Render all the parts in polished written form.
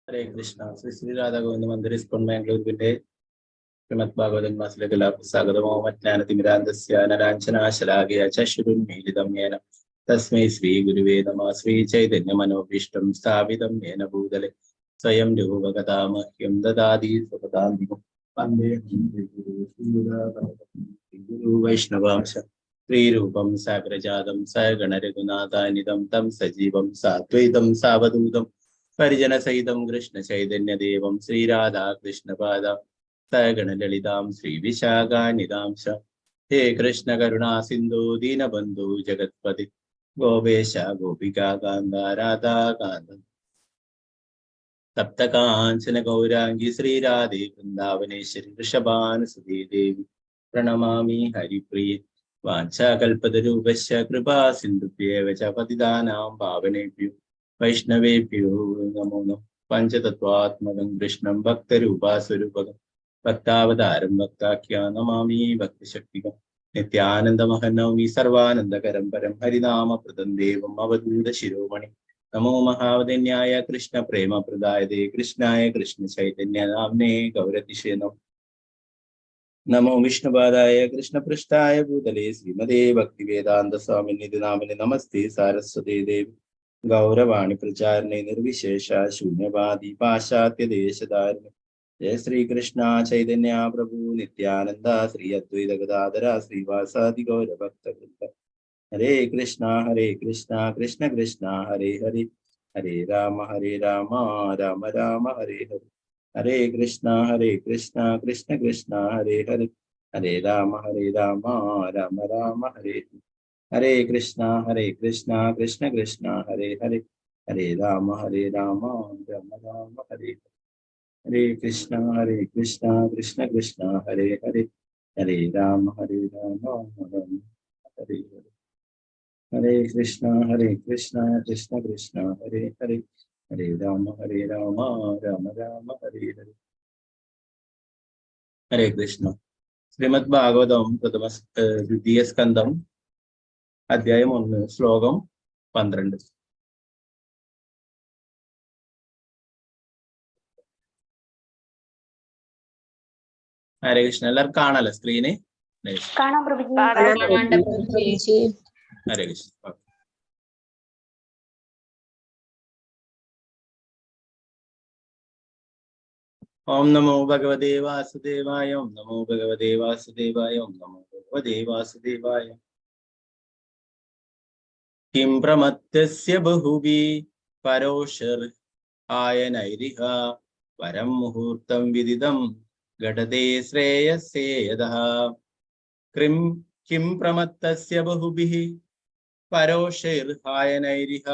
ഹരേ കൃഷ്ണ. ശ്രീ ശ്രീ രാധാ ഗോവിന്ദ മന്ദിർ ഇസ്കോൺ ബാംഗ്ലൂരിന്റെ ശ്രീമദ് ഭാഗവതം മാസിലേക്ക് സ്വാഗതമോ മജ്ഞാനതിമിരാന്തസ്യ നരാഞ്ജനാശലാകയ ചക്ഷുരുന്മീലിതം യേന തസ്മൈ ശ്രീ ഗുരുവേ നമഃ. ശ്രീ ചൈതന്യ മനോഭീഷ്ടം സ്ഥാപിതം യേന ഭൂതലെ സ്വയം രൂപകഥാമഹ്യം ദദാതി സ്വപദാന്തികം വന്ദേ ഗുരു വൈഷ്ണവാംശ ശ്രീരൂപം സാഗ്രജാതം സഗണരഘുനാഥാനിതം തം സജീവം സാദ്വൈതം സാവധൂതം പരിജന സഹിതം കൃഷ്ണ ചൈതന്യദേവം ശ്രീരാധാകൃഷ്ണപാദ സഗണ ലളിതാം ശ്രീ വിശാഖാനിതാംശ. ഹേ കൃഷ്ണ കരുണാ സിന്ധു ദീനബന്ധു ജഗത്പതി ഗോപേശ ഗോപികാ കാന്ത രാധാകാന്ത സപ്തകാഞ്ചന ഗൗരാംഗി ശ്രീരാധേ വൃന്ദാവനേശ്വരി വൃഷഭാനുസുതേ ദേവി പ്രണമാമി ഹരിപ്രിയേ. വാഞ്ചാകൽപതരൂപശ്ച കൃപാ സിന്ധുഭ്യേവ ച പതിതാനാം പാവനേഭ്യോ വൈഷ്ണവേഭ്യോ നമോ നമഃ. പഞ്ചതത്വാത്മകം കൃഷ്ണം ഭക്തരൂപാസ്വരൂപകം ഭക്താവതാരം ഭക്താഖ്യാ നമാമി ഭക്തിശക്തികം. നിത്യാനന്ദമഹനൗമി സർവാനന്ദകരം പരം ഹരിനാമപ്രദം ദേവം അവധൂത ശിരോമണി. നമോ മഹാവദന്യായ കൃഷ്ണ പ്രേമപ്രദായതേ കൃഷ്ണായ കൃഷ്ണ ചൈതന്യ നാമ്നേ ഗൗരതിശേ നമോ വിഷ്ണുപാദായ കൃഷ്ണപൃഷ്ഠായ ഭൂതലേ ശ്രീമതേ ഭക്തിവേദാന്ത സ്വാമിനിധി നാമിനി നമസ്തേ സാരസ്വതേ ദേവി ഗൗരവാണി പ്രചാരണേ നിർവിശേഷ ശൂന്യവാദി പാശ്ചാത്യ ദേശധാരിണി. ജയ ശ്രീകൃഷ്ണ ചൈതന്യ പ്രഭു നിത്യാനന്ദ ശ്രീ അദ്വൈത ഗദാധര ശ്രീവാസാദി ഗൗരഭക്തവൃന്ദ. ഹരേ കൃഷ്ണ കൃഷ്ണ കൃഷ്ണ ഹരേ ഹരേ ഹരേ രാമ രാമ രാമ ഹരേ ഹരേ. ഹരേ കൃഷ്ണ കൃഷ്ണ കൃഷ്ണ ഹരേ ഹരേ ഹരേ രാമ രാമ രാമ ഹരേ ഹരേ. ഹരേ കൃഷ്ണ കൃഷ്ണ കൃഷ്ണ ഹരേ ഹരേ ഹരേ രാമ രാമ രാമ ഹരേ ഹരേ. ഹരേ കൃഷ്ണ കൃഷ്ണ കൃഷ്ണ ഹരേ ഹരേ ഹരേ രാമ രാമ രാമ ഹരേ ഹരേ. ഹരേ കൃഷ്ണ കൃഷ്ണ കൃഷ്ണ ഹരേ ഹരേ ഹരേ രാമ രാമ രാമ ഹരേ ഹരേ. ഹരേ കൃഷ്ണ. ശ്രീമദ് ഭാഗവതം പ്രഥമ ദ്വിതീയ സ്കന്ധം അധ്യായം 1 ശ്ലോകം 12. ഹരേ കൃഷ്ണ. എല്ലാവർക്കും കാണാലോ സ്ക്രീന്? ഹരേ കൃഷ്ണ. ഓം നമോ ഭഗവതേ വാസുദേവായ. ഓം നമോ ഭഗവതേ വാസുദേവായ. ഓം നമോ ഭഗവതേ വാസുദേവായ. കിം പ്രമത്തസ്യ ബഹുവി പരോഷർആയനൈരിഹ വരം മുഹൂർത്തം വിദിതം ഘടതേ ശ്രേയസേ യദഃ. കിം പ്രമത്തസ്യ ബഹുഭിഃ പരോഷർആയനൈരിഹ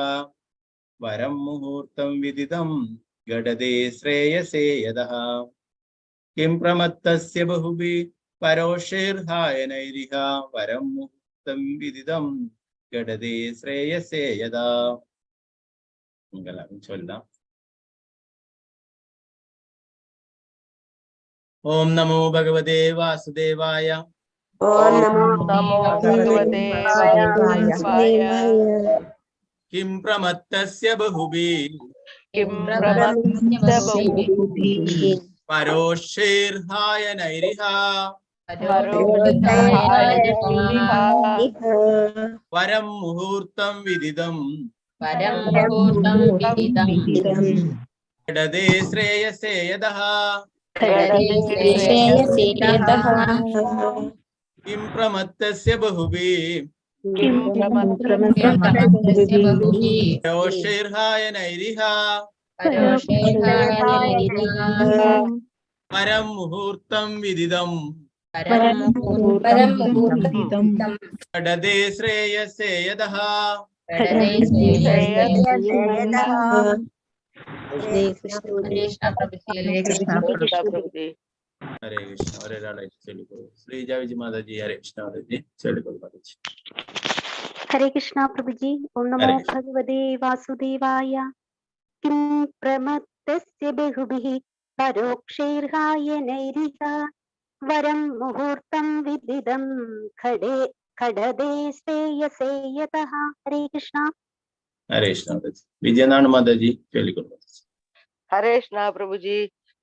വരം മുഹൂർത്തം വിദിതം ഘടതേ ശ്രേയസേ യദഃ. കിം പ്രമത്തസ്യ ബഹുഭിഃ പരോഷർആയനൈരിഹ വരം മുഹൂർത്തം വിദിതം ഘടതേ ശ്രേയസേ യദാ. ചൊല്ലാം. ഓം നമോ ഭഗവതേ വാസുദേവായ. ഓം നമോ ഭഗവതേ വാസുദേവായ. കിം പ്രമത്തസ്യ ബഹുഭിഃ പരോഷൈർഹായനൈരിഹ വരം മുഹൂർത്തം വിദിതം ഘടതേ ശ്രേയസേ യദഃ. श्रेयसे यतः किं प्रमत्तस्य बहुभिः परोक्षैर्हाय नैरिह परं मुहूर्तं विदिदम् षडदे श्रेयसे यदः हरे कृष्ण हरे राधे चलिए श्री जय माता जी हरे कृष्ण माता जी चलिए माता जी हरे कृष्णा प्रभु जी। ओम नमो हरे कृष्ण भगवते वासुदेवाय। किं प्रमत्तस्य बहुभिः परोक्षैर्हाय नैरिह वरं मुहूर्तं विदिदं खडदे श्रेयसे यतः। हरे कृष्णा। हरे कृष्ण माता जी विजयनारायण माता जी चलिए माता जी हरे कृष्ण प्रभु जी।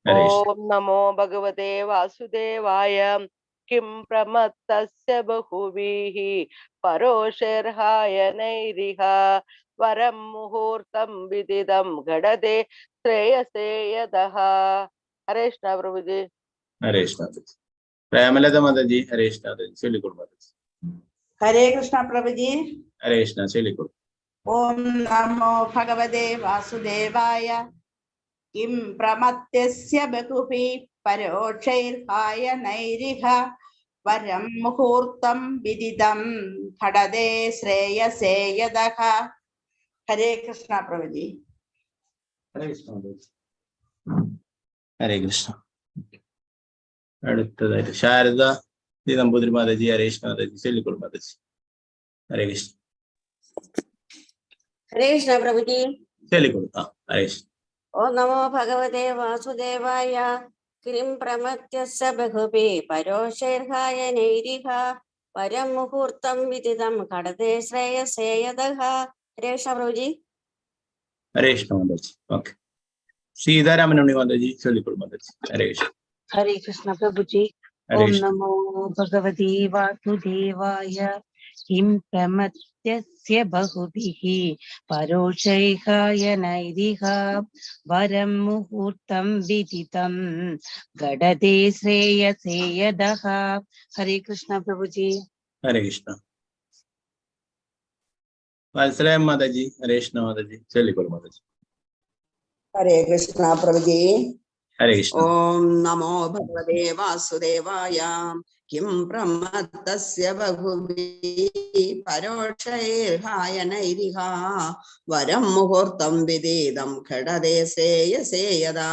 हरे कृष्ण ओम नमो भगवते वासुदेवाय। किं प्रमत्तस्य बहुभिः परोषर्हाय नैरिह वरं मुहूर्तं विदिदं घटदे श्रेयसे यदः। हरे कृष्ण प्रभु जी। हरे कृष्ण माता जी प्रेमलता माता जी हरे कृष्ण माता जी चलिए माता जी हरे कृष्ण प्रभु जी। हरे कृष्ण चलिए ओम नमो भगवते वासुदेवाय। किं प्रमत्तस्य बहुभिः परोक्षैर्हाय नैरिह वरं मुहूर्तं विदिदं खडदे श्रेयसे यदः। हरे कृष्ण प्रभु जी। हरे कृष्ण माता जी हरे कृष्ण അടുത്തതായിട്ട് ശാരദ നമ്പൂതിരി മാതാജി ഹരേ കൃഷ്ണ മാതാജി ചൊല്ലിക്കോളൂ മാതാജി ഹരേ കൃഷ്ണ हरे कृष्ण प्रभु जी। ചൊല്ലിക്കോളൂ ഹരേ കൃഷ്ണ ओम नमो भगवते वासुदेवाय। किं प्रमत्यस्य बहुभिः परोषैर्हाय नैरिह परं मुहूर्तं विदितं खडदे श्रेयसे यतः। हरे कृष्ण प्रभु जी। ഹരേ കൃഷ്ണ മാതാജി ഓക്കെ സീതാരാമനുണ്ണി മാതാജി ചൊല്ലിക്കോളൂ മാതാജി ഹരേ കൃഷ്ണ हरे कृष्ण प्रभु जी। ഹരേ ओम കൃഷ്ണ नमो भगवते वासुदेवाय। किं प्रमत्यस्य बहुभिः परोषैर्हाय नैरिह वरं मुहूर्तं विदितं गडदे श्रेयसे यदः। हरे कृष्ण प्रभु जी। ഹരേ കൃഷ്ണ വത്സലയം മാതാജി ഹരേ കൃഷ്ണ മാതാജി ചൊല്ലിക്കോളൂ മാതാജി हरे कृष्ण प्रभु जी। ഹരേ കൃഷ്ണ ओम नमो भगवते वासुदेवाय। किं प्रमत्तस्य बहुभिः परोक्षैर्हाय नैरिह वरं मुहूर्तं विदिदं खडदे श्रेयसे यदा।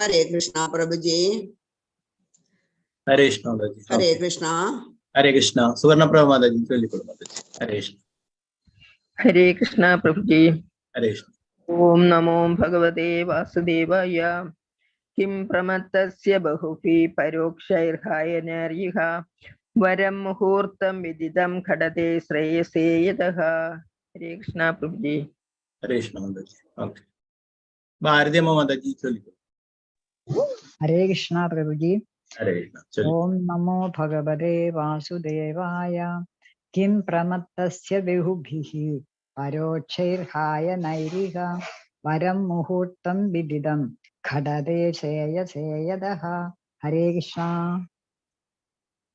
हरे कृष्ण प्रभु जी। ഹരേ കൃഷ്ണ മാതാജി हरे ഓക്കെ कृष्ण। ഹരേ കൃഷ്ണ സുവർണപ്രഭ മാതാജി ചൊല്ലിക്കോളൂ മാതാജി ഹരേ കൃഷ്ണ हरे कृष्ण प्रभु जी। ഹരേ കൃഷ്ണ ओम नमो भगवते वासुदेवाय। किं प्रमत्तस्य बहुभिः परोक्षैर्हाय नैरिह वरं मुहूर्तं विदितं खडदे श्रेयसे यतः। हरे कृष्ण प्रभु जी। ഹരേ കൃഷ്ണ മാതാജി ഓക്കെ ഭാരതിയമ്മ മാതാജി ചൊല്ലിക്കോളൂ हरे कृष्णा प्रभु जी। ഹരേ കൃഷ്ണ ചൊല്ലി ओम नमो भगवते वासुदेवाय। किं प्रमत्तस्य बहुभिः परोक्षैर्हाय नैरिह वरं मुहूर्तं विदिदं खडदे श्रेयसे यदः। हरे कृष्णा।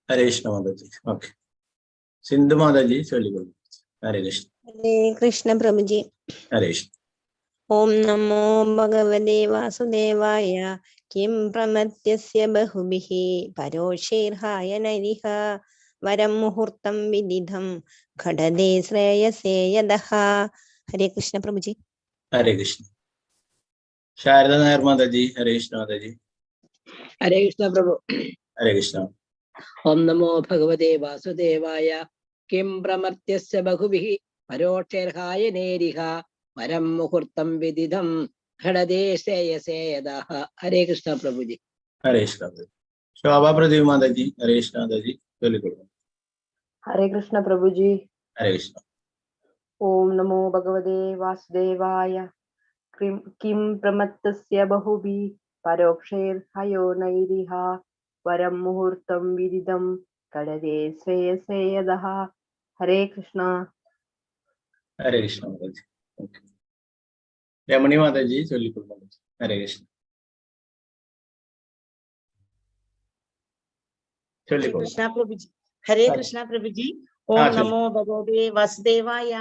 ഹരേ കൃഷ്ണ മാതാജി ഓക്കെ സിന്ധു മാതാജി ചൊല്ലിക്കോളൂ ഹരേ കൃഷ്ണ हरे कृष्ण प्रभु जी। ഹരേ കൃഷ്ണ ओम नमो भगवते वासुदेवाय। किं प्रमत्यस्य बहुभिः परोषैर्हाय नैरिह वरं मुहूर्तं विदितं खडदे श्रेयसे यदः। हरे कृष्ण प्रभु जी। ഹരേ കൃഷ്ണ ശാരദ നായർ മാതാജി ഹരേ കൃഷ്ണ മാതാജി हरे कृष्ण प्रभु। ഹരേ കൃഷ്ണ ओम नमो भगवते वासुदेवाय। किं प्रमर्त्यस्य बहुभिः परोक्षैर्हाय नेरिह वरं मुहूर्तं विदिदं खडदे श्रेयसे यदः। हरे कृष्ण प्रभु जी। ഹരേ കൃഷ്ണ മാതാജി ശോഭാ പ്രദീപ് മാതാജി ഹരേ കൃഷ്ണ മാതാജി ചൊല്ലിക്കോളൂ हरे कृष्ण प्रभु जी। ഹരേ കൃഷ്ണ ओम नमो भगवते वासुदेवाय। किं प्रमत्तस्य बहुभिः परोक्षैर्हयो नैरिह वरं मुहूर्तं विदितं कड़दे श्रेयसे यदः। हरे कृष्ण। ഹരേ കൃഷ്ണ മാതാജി ഓക്കെ രമണി മാതാജി ചൊല്ലിക്കോളൂ മാതാജി ഹരേ കൃഷ്ണ ചൊല്ലിക്കോളൂ. കൃഷ്ണ പ്രഭുജി. ഹരേ കൃഷ്ണ പ്രഭുജി. ഓം നമോ ഭഗവതേ വാസുദേവായ.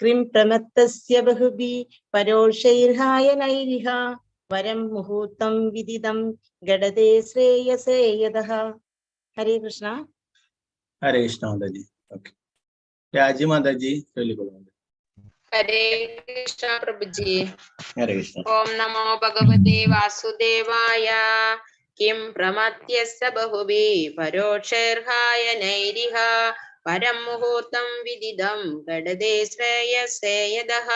ക്രീം പ്രമത്തസ്യ ബഹുഭി പരോക്ഷൈർഹായ നൈരിഹ വരം മുഹൂർത്തം വിദിതം ഗടതേ ശ്രേയസേ യതഃ. ഹരേ കൃഷ്ണ. ഹരേ കൃഷ്ണ മാതാജി. ഓക്കെ, രാജി മാതാജി ചൊല്ലിക്കോളൂ. ഹരേ കൃഷ്ണ പ്രഭുജി. ഹരേ കൃഷ്ണ. ഓം നമോ ഭഗവതേ വാസുദേവായ. കിം പ്രമത്യസ്യ ബഹുഭി പരോക്ഷൈർഹായ നൈരിഹ പരം മുഹൂർത്തം വിദിതം ഗടതേ ശ്രേയസേ യതഃ.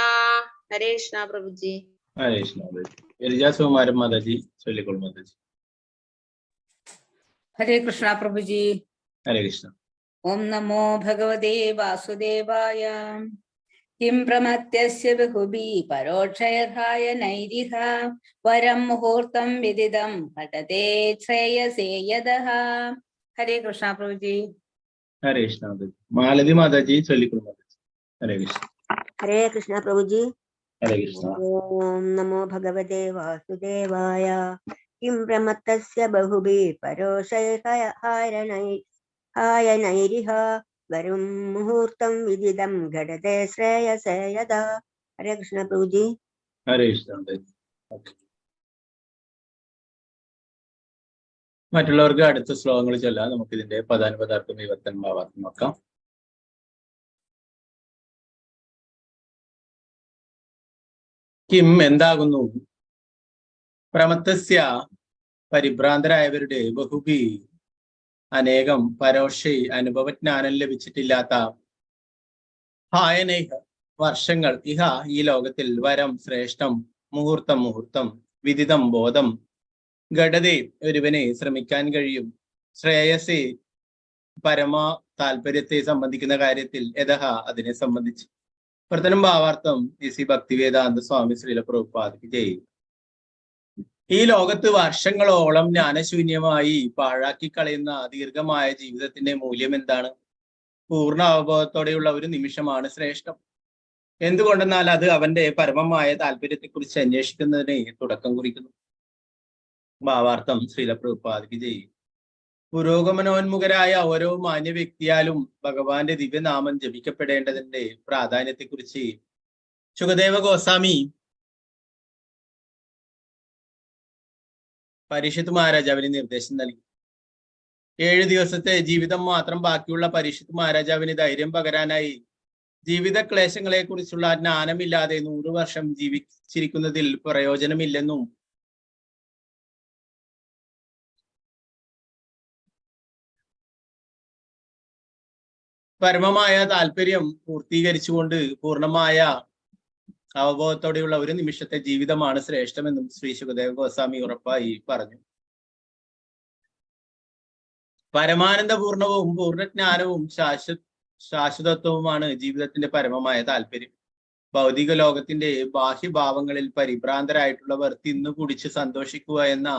ഹരേ കൃഷ്ണ പ്രഭുജി. ഹരേ കൃഷ്ണ മാതാജി. ഗിരിജാസുകുമാരൻ മാതാജി ചൊല്ലിക്കോളൂ മാതാജി. ഹരേ കൃഷ്ണ പ്രഭുജി. ഹരേ കൃഷ്ണ. ഓം നമോ ഭഗവതേ വാസുദേവായ. കിം പ്രമത്യസ്യ ബഹുഭി പരോക്ഷൈർഹായ നൈരിഹ വരം മുഹൂർത്തം വിദിതം ഘടതേ ശ്രേയസേ യതഃ. ഹരേ കൃഷ്ണ പ്രഭുജി. ഹരേ കൃഷ്ണ മാതാജി. മാലതി മാതാജി ചൊല്ലിക്കോളൂ മാതാജി. ഹരേ കൃഷ്ണ. ഹരേ കൃഷ്ണ പ്രഭുജി. ഹരേ കൃഷ്ണ. ഓം നമോ ഭഗവതേ വാസുദേവായ. കിം പ്രമത്തസ്യ ബഹുഭി പരോക്ഷൈർഹായ നൈരിഹ വരും മുഹൂർത്തം വിദിതം ഘടതേ ശ്രേയസേ യതഃ. ഹരേ കൃഷ്ണ പ്രഭുജി. ഹരേ കൃഷ്ണ മാതാജി. ഓക്കെ, മറ്റുള്ളവർക്ക് അടുത്ത ശ്ലോകങ്ങൾ ചൊല്ലാം. നമുക്ക് ഇതിന്റെ പദാനുപദാർത്ഥം വിവർത്തന ഭാവാർത്ഥം നോക്കാം. കിം എന്താകുന്നു, പ്രമത്തസ്യ പരിഭ്രാന്തരായവരുടെ, ബഹുഭി അനേകം, പരോക്ഷ അനുഭവജ്ഞാനം ലഭിച്ചിട്ടില്ലാത്ത, ഹായനൈഹ വർഷങ്ങൾ, ഇഹ ഈ ലോകത്തിൽ, വരം ശ്രേഷ്ഠം, മുഹൂർത്തം മുഹൂർത്തം, വിദിതം ബോധം, ഘടതേ ഒരുവനെ ശ്രമിക്കാൻ കഴിയും, ശ്രേയസേ പരമ താല്പര്യത്തെ സംബന്ധിക്കുന്ന കാര്യത്തിൽ, യഥ അതിനെ സംബന്ധിച്ച്. പ്രഥമ ഭാവാർത്ഥം ശ്രീ ഭക്തിവേദാന്ത സ്വാമി ശ്രീല പ്രഭുപാദ് ചെയ്യും. ഈ ലോകത്ത് വർഷങ്ങളോളം ജ്ഞാനശൂന്യമായി പാഴാക്കി കളയുന്ന ദീർഘമായ ജീവിതത്തിന്റെ മൂല്യം എന്താണ്? പൂർണ്ണ അവബോധത്തോടെയുള്ള ഒരു നിമിഷമാണ് ശ്രേഷ്ഠം. എന്തുകൊണ്ടെന്നാൽ അത് അവന്റെ പരമമായ താല്പര്യത്തെക്കുറിച്ച് അന്വേഷിക്കുന്നതിന് തുടക്കം കുറിക്കുന്നു. ഭാവാർത്ഥം ശ്രീല പ്രഭുപാദ് ചെയ്യും. പുരോഗമനോന്മുഖരായ ഓരോ മാന്യ വ്യക്തിയാലും ഭഗവാന്റെ ദിവ്യനാമം ജപിക്കപ്പെടേണ്ടതിന്റെ പ്രാധാന്യത്തെക്കുറിച്ച് ശുകദേവ ഗോസ്വാമി പരീക്ഷിത് മഹാരാജാവിന് നിർദ്ദേശം നൽകി. 7 ദിവസത്തെ ജീവിതം മാത്രം ബാക്കിയുള്ള പരീക്ഷിത് മഹാരാജാവിന് ധൈര്യം പകരാനായി ജീവിത ക്ലേശങ്ങളെ കുറിച്ചുള്ള ജ്ഞാനമില്ലാതെ 100 വർഷം ജീവിച്ചിരിക്കുന്നതിൽ പ്രയോജനമില്ലെന്നും പരമമായ താല്പര്യം പൂർത്തീകരിച്ചുകൊണ്ട് പൂർണ്ണമായ അവബോധത്തോടെയുള്ള ഒരു നിമിഷത്തെ ജീവിതമാണ് ശ്രേഷ്ഠമെന്നും ശ്രീ ശുകദേവ ഗോസ്വാമി ഉറപ്പായി പറഞ്ഞു. പരമാനന്ദപൂർണവും പൂർണ്ണജ്ഞാനവും ശാശ്വതത്വവുമാണ് ജീവിതത്തിന്റെ പരമമായ താല്പര്യം. ഭൗതിക ലോകത്തിന്റെ ബാഹ്യഭാവങ്ങളിൽ പരിഭ്രാന്തരായിട്ടുള്ളവർ തിന്നു കുടിച്ച് സന്തോഷിക്കുക എന്ന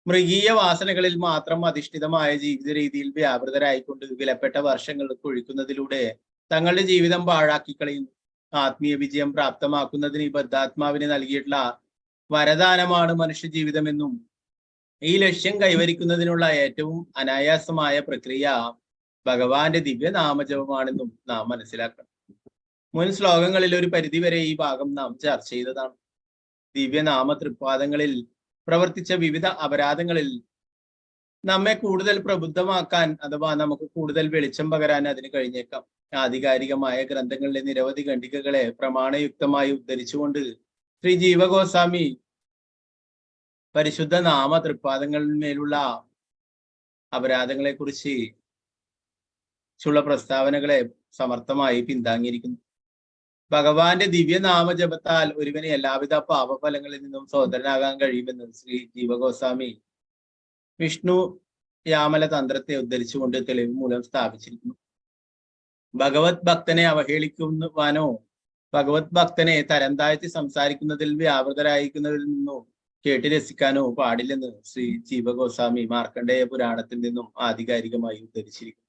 മൃഗീയ വാസനകളിൽ മാത്രം അധിഷ്ഠിതമായ ജീവിത രീതിയിൽ വ്യാപൃതരായിക്കൊണ്ട് വിലപ്പെട്ട വർഷങ്ങൾ കൊഴിക്കുന്നതിലൂടെ തങ്ങളുടെ ജീവിതം പാഴാക്കി കളയുന്നു. ആത്മീയ വിജയം പ്രാപ്തമാക്കുന്നതിന് ബദ്ധാത്മാവിന് നൽകിയിട്ടുള്ള വരദാനമാണ് മനുഷ്യ ജീവിതമെന്നും ഈ ലക്ഷ്യം കൈവരിക്കുന്നതിനുള്ള ഏറ്റവും അനായാസമായ പ്രക്രിയ ഭഗവാന്റെ ദിവ്യനാമജപമാണെന്നും നാം മനസ്സിലാക്കണം. മുൻ ശ്ലോകങ്ങളിൽ ഒരു പരിധിവരെ ഈ ഭാഗം നാം ചർച്ച ചെയ്തതാണ്. ദിവ്യനാമ തൃപ്പാദങ്ങളിൽ പ്രവർത്തിച്ച വിവിധ അപരാധങ്ങളിൽ നമ്മെ കൂടുതൽ പ്രബുദ്ധമാക്കാൻ അഥവാ നമുക്ക് കൂടുതൽ വെളിച്ചം പകരാൻ അതിന് കഴിഞ്ഞേക്കാം. ആധികാരികമായ ഗ്രന്ഥങ്ങളിലെ നിരവധി ഖണ്ഡികകളെ പ്രമാണയുക്തമായി ഉദ്ധരിച്ചുകൊണ്ട് ശ്രീ ജീവഗോസ്വാമി പരിശുദ്ധ നാമ തൃപ്പാദങ്ങളിന്മേലുള്ള അപരാധങ്ങളെ കുറിച്ച് ുള്ള പ്രസ്താവനകളെ സമർത്ഥമായി പിന്താങ്ങിയിരിക്കുന്നു. ഭഗവാന്റെ ദിവ്യനാമ ജപത്താൽ ഒരുവന് എല്ലാവിധ പാപഫലങ്ങളിൽ നിന്നും സ്വതന്ത്രനാകാൻ കഴിയുമെന്ന് ശ്രീ ജീവഗോസ്വാമി വിഷ്ണു യാമല തന്ത്രത്തെ ഉദ്ധരിച്ചുകൊണ്ട് തെളിവ് മൂലം സ്ഥാപിച്ചിരിക്കുന്നു. ഭഗവത് ഭക്തനെ അവഹേളിക്കുവാനോ ഭഗവത് ഭക്തനെ തരം താഴ്ത്തി സംസാരിക്കുന്നതിൽ വ്യാപൃതരായിരിക്കുന്നതിൽ നിന്നോ കേട്ട് രസിക്കാനോ പാടില്ലെന്ന് ശ്രീ ജീവഗോസ്വാമി മാർക്കണ്ഡേയ പുരാണത്തിൽ നിന്നും ആധികാരികമായി ഉദ്ധരിച്ചിരിക്കുന്നു.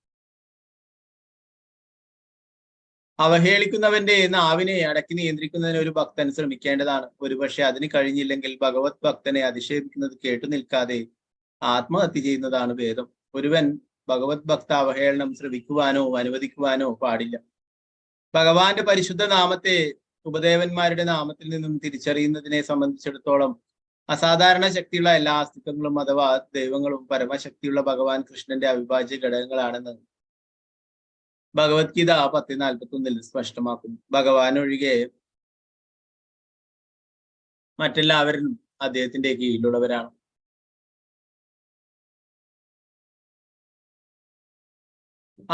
അവഹേളിക്കുന്നവന്റെ നാവിനെ അടക്കി നിയന്ത്രിക്കുന്നതിന് ഒരു ഭക്തൻ ശ്രമിക്കേണ്ടതാണ്. ഒരുപക്ഷെ അതിന് കഴിഞ്ഞില്ലെങ്കിൽ ഭഗവത് ഭക്തനെ അധിക്ഷേപിക്കുന്നത് കേട്ടു നിൽക്കാതെ ആത്മഹത്യ ചെയ്യുന്നതാണ് ഭേദം. ഒരുവൻ ഭഗവത് ഭക്ത അവഹേളനം ശ്രവിക്കുവാനോ അനുവദിക്കുവാനോ പാടില്ല. ഭഗവാന്റെ പരിശുദ്ധ നാമത്തെ ഉപദേവന്മാരുടെ നാമത്തിൽ നിന്നും തിരിച്ചറിയുന്നതിനെ സംബന്ധിച്ചിടത്തോളം അസാധാരണ ശക്തിയുള്ള എല്ലാ അസ്തിത്വങ്ങളും അഥവാ ദൈവങ്ങളും പരമശക്തിയുള്ള ഭഗവാൻ കൃഷ്ണന്റെ അവിഭാജ്യ ഘടകങ്ങളാണെന്ന് ഭഗവത്ഗീത 10:41 സ്പഷ്ടമാക്കുന്നു. ഭഗവാൻ ഒഴികെ മറ്റെല്ലാവരും അദ്ദേഹത്തിന്റെ കീഴിലുള്ളവരാണ്.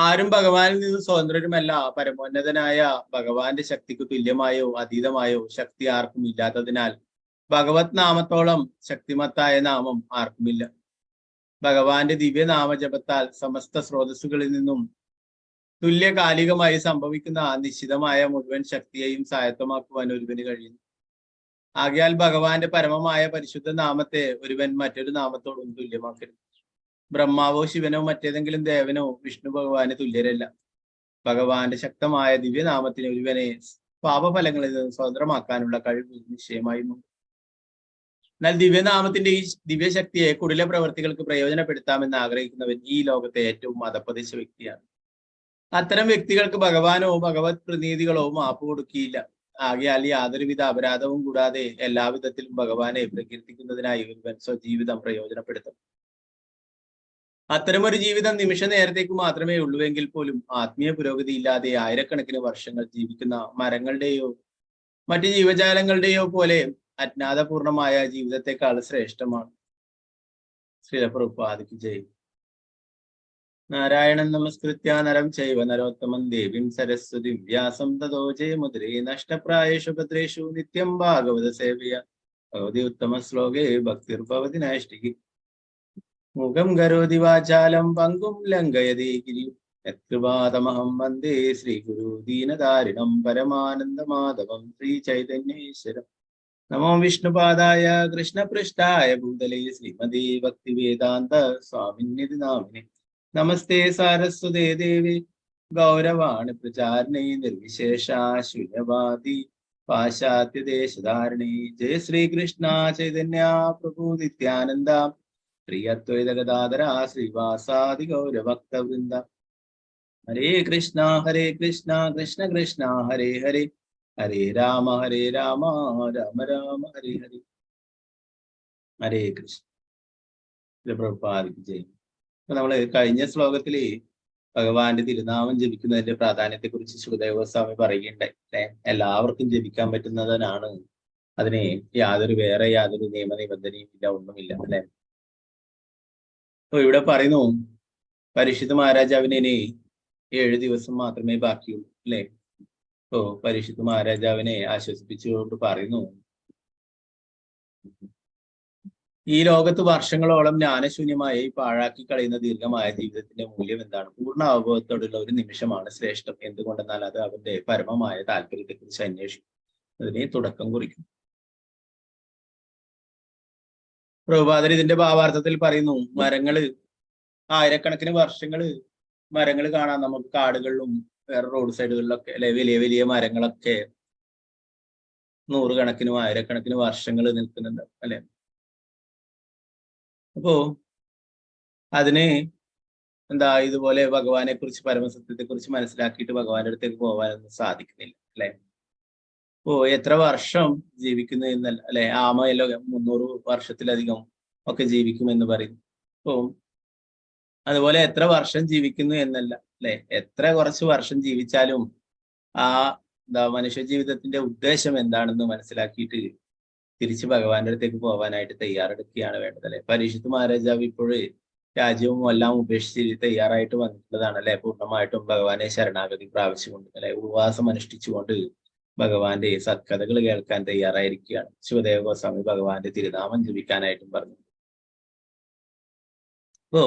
ആരും ഭഗവാനിൽ നിന്ന് സ്വതന്ത്രരുമല്ല. പരമോന്നതനായ ഭഗവാന്റെ ശക്തിക്ക് തുല്യമായോ അതീതമായോ ശക്തി ആർക്കും ഇല്ലാത്തതിനാൽ ഭഗവത് നാമത്തോളം ശക്തിമത്തായ നാമം ആർക്കുമില്ല. ഭഗവാന്റെ ദിവ്യനാമജപത്താൽ സമസ്ത സ്രോതസ്സുകളിൽ നിന്നും തുല്യകാലികമായി സംഭവിക്കുന്ന നിശ്ചിതമായ മുഴുവൻ ശക്തിയെയും സ്വായത്തമാക്കുവാൻ ഒരുവന് കഴിയുന്നു. ആകയാൽ ഭഗവാന്റെ പരമമായ പരിശുദ്ധ നാമത്തെ ഒരുവൻ മറ്റൊരു നാമത്തോടും തുല്യമാക്കരുത്. ബ്രഹ്മാവോ ശിവനോ മറ്റേതെങ്കിലും ദേവനോ വിഷ്ണു ഭഗവാന് തുല്യരല്ല. ഭഗവാന്റെ ശക്തമായ ദിവ്യനാമത്തിന് ഒരുവനെ പാപഫലങ്ങളിൽ നിന്ന് സ്വതന്ത്രമാക്കാനുള്ള കഴിവ് നിശ്ചയമായിരുന്നു. എന്നാൽ ദിവ്യനാമത്തിന്റെ ഈ ദിവ്യശക്തിയെ കുടില പ്രവർത്തികൾക്ക് പ്രയോജനപ്പെടുത്താമെന്ന് ആഗ്രഹിക്കുന്നവൻ ഈ ലോകത്തെ ഏറ്റവും അധപ്പതിച്ച വ്യക്തിയാണ്. അത്തരം വ്യക്തികൾക്ക് ഭഗവാനോ ഭഗവത് പ്രതിനിധികളോ മാപ്പ് കൊടുക്കിയില്ല. ആകയാൽ യാതൊരുവിധ അപരാധവും കൂടാതെ എല്ലാവിധത്തിലും ഭഗവാനെ പ്രകീർത്തിക്കുന്നതിനായി ഒരുവൻ സ്വജീവിതം പ്രയോജനപ്പെടുത്തും. അത്തരമൊരു ജീവിതം നിമിഷ നേരത്തേക്ക് മാത്രമേ ഉള്ളൂവെങ്കിൽ പോലും ആത്മീയ പുരോഗതി ഇല്ലാതെ ആയിരക്കണക്കിന് വർഷങ്ങൾ ജീവിക്കുന്ന മരങ്ങളുടെയോ മറ്റു ജീവജാലങ്ങളുടെയോ പോലെ അജ്ഞാതപൂർണമായ ജീവിതത്തെക്കാൾ ശ്രേഷ്ഠമാണ്. ശ്രീല പ്രഭുപാദയ്ക്ക് ജയ്. നാരായണൻ നമസ്കൃത്യ നരം ചൈവ നരോത്തമം ദേവീം സരസ്വതിം വ്യാസം തതോ ജയമുദ്രേ നഷ്ടപ്രായേഷു ഭദ്രേഷു നിത്യം ഭാഗവത സേവയ ഭഗവതി ഉത്തമ ശ്ലോകേ ഭക്തിർഭവതി നൈഷ്ഠികി. മുഖം കരോതി വാചാലം പങ്കും ലംഘയതി ഗിരി യത്കൃപാതമഹം വന്ദേ ശ്രീഗുരു ദീനദാരിണം പരമാനന്ദമാധവം ശ്രീ ചൈതന്യേശ്വരം. നമോ വിഷ്ണുപാദായ കൃഷ്ണപൃഷ്ഠായ ഭൂതലേ ശ്രീമതി ഭക്തിവേദാന്ത സ്വാമിന്യതി നാമിനെ. നമസ്തേ സാരസ്വതേ ദേവി ഗൗരവാണി പ്രചാരണേ നിർവിശേഷ ശൂന്യവാദി പാശ്ചാത്യദേശധാരണേ. ജയ ശ്രീകൃഷ്ണ ചൈതന്യ പ്രഭു നിത്യാനന്ദ ശ്രീ അദ്വൈത ഗദാധര ശ്രീവാസാദി ഗൗരഭക്തവൃന്ദ. ഹരേ കൃഷ്ണ കൃഷ്ണ കൃഷ്ണ ഹരേ ഹരേ ഹരേ രാമ രാമ രാമ ഹരേ ഹരേ. ഹരേ കൃഷ്ണ പ്രഭുപാദയ്ക്ക് ജയ്. അപ്പൊ നമ്മള് കഴിഞ്ഞ ശ്ലോകത്തില് ഭഗവാന്റെ തിരുനാമം ജപിക്കുന്നതിന്റെ പ്രാധാന്യത്തെ കുറിച്ച് ശുകദേവ സ്വാമി പറയുകയുണ്ടായി അല്ലെ. എല്ലാവർക്കും ജപിക്കാൻ പറ്റുന്നതിനാണ്. അതിന് വേറെ യാതൊരു നിയമനിബന്ധനയും ഇല്ല, ഒന്നുമില്ല അല്ലെ. അപ്പൊ ഇവിടെ പറയുന്നു പരീക്ഷിത് മഹാരാജാവിന് ഇനി 7 ദിവസം മാത്രമേ ബാക്കിയുള്ളൂ അല്ലെ. ഓ പരീക്ഷിത് മഹാരാജാവിനെ ആശ്വസിപ്പിച്ചുകൊണ്ട് പറയുന്നു, ഈ ലോകത്ത് വർഷങ്ങളോളം ജ്ഞാനശൂന്യമായി പാഴാക്കി കളയുന്ന ദീർഘമായ ജീവിതത്തിന്റെ മൂല്യം എന്താണ്? പൂർണ്ണ അവബോധത്തോടുള്ള ഒരു നിമിഷമാണ് ശ്രേഷ്ഠം. എന്തുകൊണ്ടെന്നാൽ അത് അവന്റെ പരമമായ താല്പര്യത്തെക്കുറിച്ച് അന്വേഷിക്കും, അതിനെ തുടക്കം കുറിക്കും. പ്രഭുപാദർ ഇതിന്റെ ഭാവാർത്ഥത്തിൽ പറയുന്നു, ആയിരക്കണക്കിന് മരങ്ങൾ കാണാം നമുക്ക് കാടുകളിലും വേറെ റോഡ് സൈഡുകളിലൊക്കെ അല്ലെ. വലിയ വലിയ മരങ്ങളൊക്കെ നൂറുകണക്കിനും ആയിരക്കണക്കിന് വർഷങ്ങൾ നിൽക്കുന്നുണ്ട് അല്ലെ. അപ്പോ അതിന് ഇതുപോലെ ഭഗവാനെ കുറിച്ച് പരമസത്യത്തെ കുറിച്ച് മനസ്സിലാക്കിയിട്ട് ഭഗവാന്റെ അടുത്തേക്ക് പോകാനൊന്നും സാധിക്കുന്നില്ല അല്ലെ. ഓ എത്ര വർഷം ജീവിക്കുന്നു എന്നല്ല അല്ലെ. ആമയിലോ 300 വർഷത്തിലധികം ഒക്കെ ജീവിക്കുമെന്ന് പറയും. അപ്പോ അതുപോലെ എത്ര വർഷം ജീവിക്കുന്നു എന്നല്ല അല്ലെ. എത്ര കുറച്ച് വർഷം ജീവിച്ചാലും ആ മനുഷ്യ ജീവിതത്തിന്റെ ഉദ്ദേശം എന്താണെന്ന് മനസ്സിലാക്കിയിട്ട് തിരിച്ച് ഭഗവാന്റെ അടുത്തേക്ക് പോകാനായിട്ട് തയ്യാറെടുക്കുകയാണ് വേണ്ടത് അല്ലെ. പരീക്ഷിത് മഹാരാജാവ് ഇപ്പോഴ് രാജ്യവും എല്ലാം ഉപേക്ഷിച്ച് തയ്യാറായിട്ട് വന്നിട്ടുള്ളതാണ് അല്ലെ. പൂർണ്ണമായിട്ടും ഭഗവാനെ ശരണാഗതി പ്രാപിച്ചുകൊണ്ട് അല്ലെ, ഉപവാസം അനുഷ്ഠിച്ചുകൊണ്ട് ഭഗവാന്റെ സത്കഥകൾ കേൾക്കാൻ തയ്യാറായിരിക്കുകയാണ്. ശിവദേവ ഗോസ്വാമി ഭഗവാന്റെ തിരുനാമം ജപിക്കാനായിട്ടും പറഞ്ഞു. അപ്പോ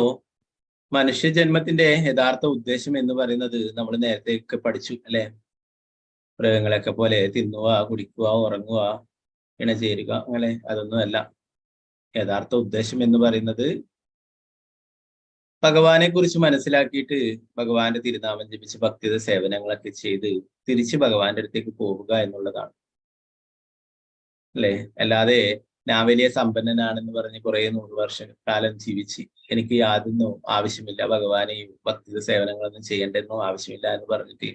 മനുഷ്യജന്മത്തിന്റെ യഥാർത്ഥ ഉദ്ദേശം എന്ന് പറയുന്നത് നമ്മൾ നേരത്തെ പഠിച്ചു അല്ലെ. മൃഗങ്ങളെയൊക്കെ പോലെ തിന്നുക, കുടിക്കുക, ഉറങ്ങുക, ഇണചേരുക, അങ്ങനെ അതൊന്നുമല്ല. യഥാർത്ഥ ഉദ്ദേശം എന്ന് പറയുന്നത് ഭഗവാനെ കുറിച്ച് മനസ്സിലാക്കിയിട്ട് ഭഗവാന്റെ തിരുനാമം ജപിച്ച് ഭക്തിയുടെ സേവനങ്ങളൊക്കെ ചെയ്ത് തിരിച്ച് ഭഗവാന്റെ അടുത്തേക്ക് പോവുക എന്നുള്ളതാണ് അല്ലെ. അല്ലാതെ ഞാൻ വലിയ സമ്പന്നനാണെന്ന് പറഞ്ഞ് കുറെ 100 വർഷക്കാലം ജീവിച്ച് എനിക്ക് യാതൊന്നും ആവശ്യമില്ല, ഭഗവാനെ ഈ ഭക്തി സേവനങ്ങളൊന്നും ചെയ്യേണ്ടതൊന്നും ആവശ്യമില്ല എന്ന് പറഞ്ഞിട്ട്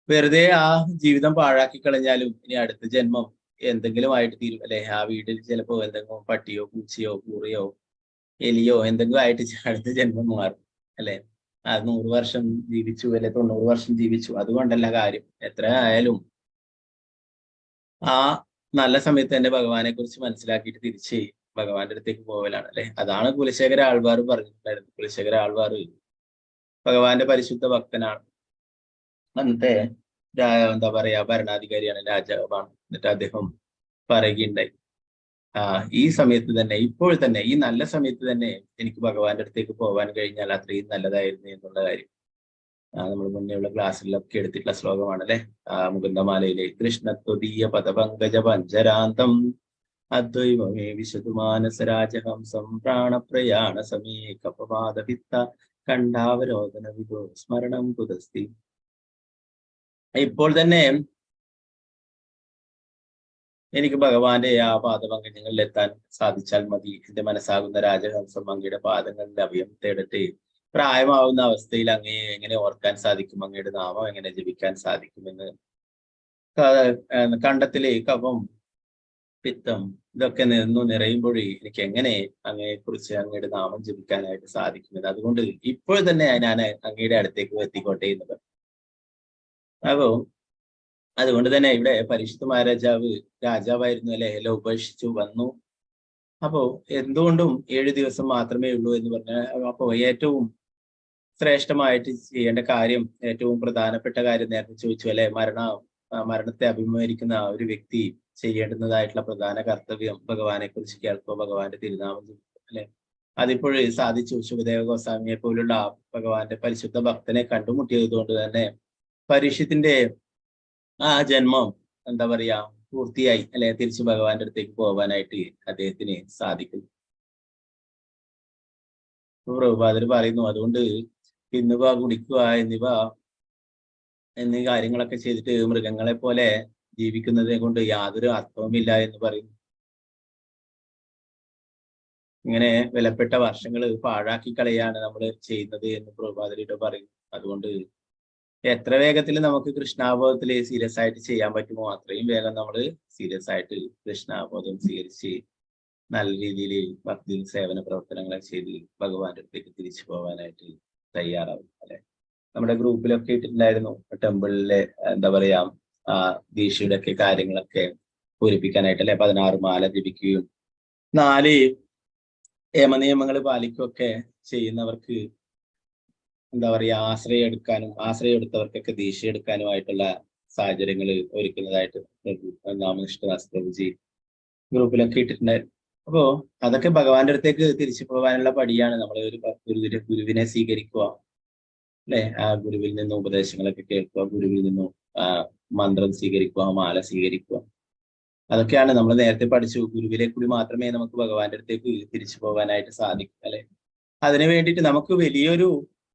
വെറുതെ ആ ജീവിതം പാഴാക്കി കളഞ്ഞാലും ഇനി അടുത്ത ജന്മം എന്തെങ്കിലും ആയിട്ട് തീരും അല്ലെ. ആ വീട്ടിൽ ചിലപ്പോ എന്തെങ്കിലും പട്ടിയോ പൂച്ചയോ പൂറിയോ എലിയോ എന്തെങ്കിലും ആയിട്ട് അടുത്ത ജന്മം മാറും അല്ലെ. ആ 100 വർഷം ജീവിച്ചു അല്ലെ 90 വർഷം ജീവിച്ചു, അതുകൊണ്ടല്ല കാര്യം. എത്ര ആയാലും ആ നല്ല സമയത്ത് തന്നെ ഭഗവാനെ കുറിച്ച് മനസ്സിലാക്കിയിട്ട് തിരിച്ച് ഭഗവാന്റെ അടുത്തേക്ക് പോവലാണ് അല്ലെ. അതാണ് കുലശേഖര ആൾവാർ പറഞ്ഞിട്ടുണ്ടായിരുന്നത്. കുലശേഖര ആൾവാർ ഭഗവാന്റെ പരിശുദ്ധ ഭക്തനാണ്. അന്നത്തെ എന്താ പറയാ ഭരണാധികാരിയാണ്, രാജാവാണ്. എന്നിട്ട് അദ്ദേഹം പറയുകയുണ്ടായി, ഈ സമയത്ത് തന്നെ, ഇപ്പോൾ തന്നെ, ഈ നല്ല സമയത്ത് തന്നെ എനിക്ക് ഭഗവാന്റെ അടുത്തേക്ക് പോകാൻ കഴിഞ്ഞാൽ അത്രയും നല്ലതായിരുന്നു എന്നുള്ള കാര്യം നമ്മൾ മുന്നേയുള്ള ക്ലാസ്സിലൊക്കെ എടുത്തിട്ടുള്ള ശ്ലോകമാണ് അല്ലെ. മുകുന്ദമാലയിലെ കൃഷ്ണത്വദീയ പദപങ്കജ പഞ്ചരാന്തം അദ്വൈവമേ വിശതുമാനസരാജഹംസം പ്രാണപ്രയാണ സമേ കപവാദവിത്ത കണ്ഠാവരോധന വിദോ സ്മരണം കുതസ്തി. ഇപ്പോൾ തന്നെ എനിക്ക് ഭഗവാന്റെ ആ പാദപങ്കജങ്ങളിൽ എത്താൻ സാധിച്ചാൽ മതി. എന്റെ മനസ്സാകുന്ന രാജഹംസം അങ്ങയുടെ പാദങ്ങളിൽ അഭയം തേടട്ടെ. പ്രായമാവുന്ന അവസ്ഥയിൽ അങ്ങയെ എങ്ങനെ ഓർക്കാൻ സാധിക്കും, അങ്ങയുടെ നാമം എങ്ങനെ ജപിക്കാൻ സാധിക്കുമെന്ന്. കണ്ടത്തിലെ കഫം പിത്തം ഇതൊക്കെ നിറയുമ്പോഴേ എനിക്ക് എങ്ങനെ അങ്ങയെ കുറിച്ച് അങ്ങയുടെ നാമം ജപിക്കാനായിട്ട് സാധിക്കുമെന്ന്. അതുകൊണ്ട് ഇപ്പോൾ തന്നെ ഞാൻ അങ്ങയുടെ അടുത്തേക്ക് എത്തിക്കോട്ടെ എന്ന് പറഞ്ഞു. അപ്പോ അതുകൊണ്ട് തന്നെ ഇവിടെ പരീക്ഷിത് മഹാരാജാവ് രാജാവായിരുന്നു അല്ലെ, എല്ലാം ഉപേക്ഷിച്ചു വന്നു. അപ്പോ എന്തുകൊണ്ടും 7 ദിവസം മാത്രമേ ഉള്ളൂ എന്ന് പറഞ്ഞ, അപ്പോ ഏറ്റവും ശ്രേഷ്ഠമായിട്ട് ചെയ്യേണ്ട കാര്യം, ഏറ്റവും പ്രധാനപ്പെട്ട കാര്യം നേരത്തെ ചോദിച്ചു അല്ലെ, മരണത്തെ അഭിമുഖീകരിക്കുന്ന ഒരു വ്യക്തി ചെയ്യേണ്ടുന്നതായിട്ടുള്ള പ്രധാന കർത്തവ്യം ഭഗവാനെ കുറിച്ച് കേൾക്കുക, ഭഗവാന്റെ തിരുനാമം അല്ലെ. അതിപ്പോൾ സാധിച്ചു. ശുഭദേവ ഗോസ്വാമിയെ പോലുള്ള ഭഗവാന്റെ പരിശുദ്ധ ഭക്തനെ കണ്ടുമുട്ടിയത് കൊണ്ട് തന്നെ പരീക്ഷത്തിന്റെ ആ ജന്മം എന്താ പറയാ പൂർത്തിയായി അല്ലെ. തിരിച്ചു ഭഗവാന്റെ അടുത്തേക്ക് പോകാനായിട്ട് അദ്ദേഹത്തിന് സാധിക്കും. പ്രഭുപാദർ പറയുന്നു, അതുകൊണ്ട് തിന്നുക കുടിക്കുക എന്നീ കാര്യങ്ങളൊക്കെ ചെയ്തിട്ട് മൃഗങ്ങളെ പോലെ ജീവിക്കുന്നതിനെ കൊണ്ട് യാതൊരു അർത്ഥവുമില്ല എന്ന് പറയുന്നു. ഇങ്ങനെ വിലപ്പെട്ട വർഷങ്ങൾ പാഴാക്കി കളയാണ് നമ്മൾ ചെയ്യുന്നത് എന്ന് പ്രഭുപാദരുടെ പറയുന്നു. അതുകൊണ്ട് എത്ര വേഗത്തിൽ നമുക്ക് കൃഷ്ണാബോധത്തിൽ സീരിയസ് ആയിട്ട് ചെയ്യാൻ പറ്റുമോ അത്രയും വേഗം നമ്മൾ സീരിയസ് ആയിട്ട് കൃഷ്ണാബോധം സ്വീകരിച്ച് നല്ല രീതിയിൽ ഭക്തി സേവന പ്രവർത്തനങ്ങളെ ചെയ്ത് ഭഗവാന്റെ അടുത്തേക്ക് തിരിച്ചു പോകാനായിട്ട് തയ്യാറാവും അല്ലെ. നമ്മുടെ ഗ്രൂപ്പിലൊക്കെ ഇട്ടിട്ടുണ്ടായിരുന്നു ടെമ്പിളിലെ എന്താ പറയാ ദീക്ഷയുടെ ഒക്കെ കാര്യങ്ങളൊക്കെ പൂരിപ്പിക്കാനായിട്ട് അല്ലെ. 16 മാല ജപിക്കുകയും 4 നിയമങ്ങൾ പാലിക്കുകയൊക്കെ ചെയ്യുന്നവർക്ക് എന്താ പറയാ ആശ്രയം എടുത്തവർക്കൊക്കെ ദീക്ഷ എടുക്കാനുമായിട്ടുള്ള സാഹചര്യങ്ങൾ ഒരുക്കുന്നതായിട്ട് നാമനിഷ്ഠദാസ് പ്രഭുജി ഗ്രൂപ്പിലൊക്കെ ഇട്ടിട്ടുണ്ടായിരുന്നു. അപ്പോ അതൊക്കെ ഭഗവാന്റെ അടുത്തേക്ക് തിരിച്ചു പോകാനുള്ള പടിയാണ്. നമ്മൾ ഒരു ഗുരുവിനെ സ്വീകരിക്കുക അല്ലെ, ആ ഗുരുവിൽ നിന്നും ഉപദേശങ്ങളൊക്കെ കേൾക്കുക, ഗുരുവിൽ നിന്നും മന്ത്രം സ്വീകരിക്കുക, മാല സ്വീകരിക്കുക. അതൊക്കെയാണ് നമ്മൾ നേരത്തെ പഠിച്ചു. ഗുരുവിലെ കൂടി മാത്രമേ നമുക്ക് ഭഗവാന്റെ അടുത്തേക്ക് തിരിച്ചു പോകാനായിട്ട് സാധിക്കൂ അല്ലെ. അതിനു വേണ്ടിയിട്ട് നമുക്ക് വലിയൊരു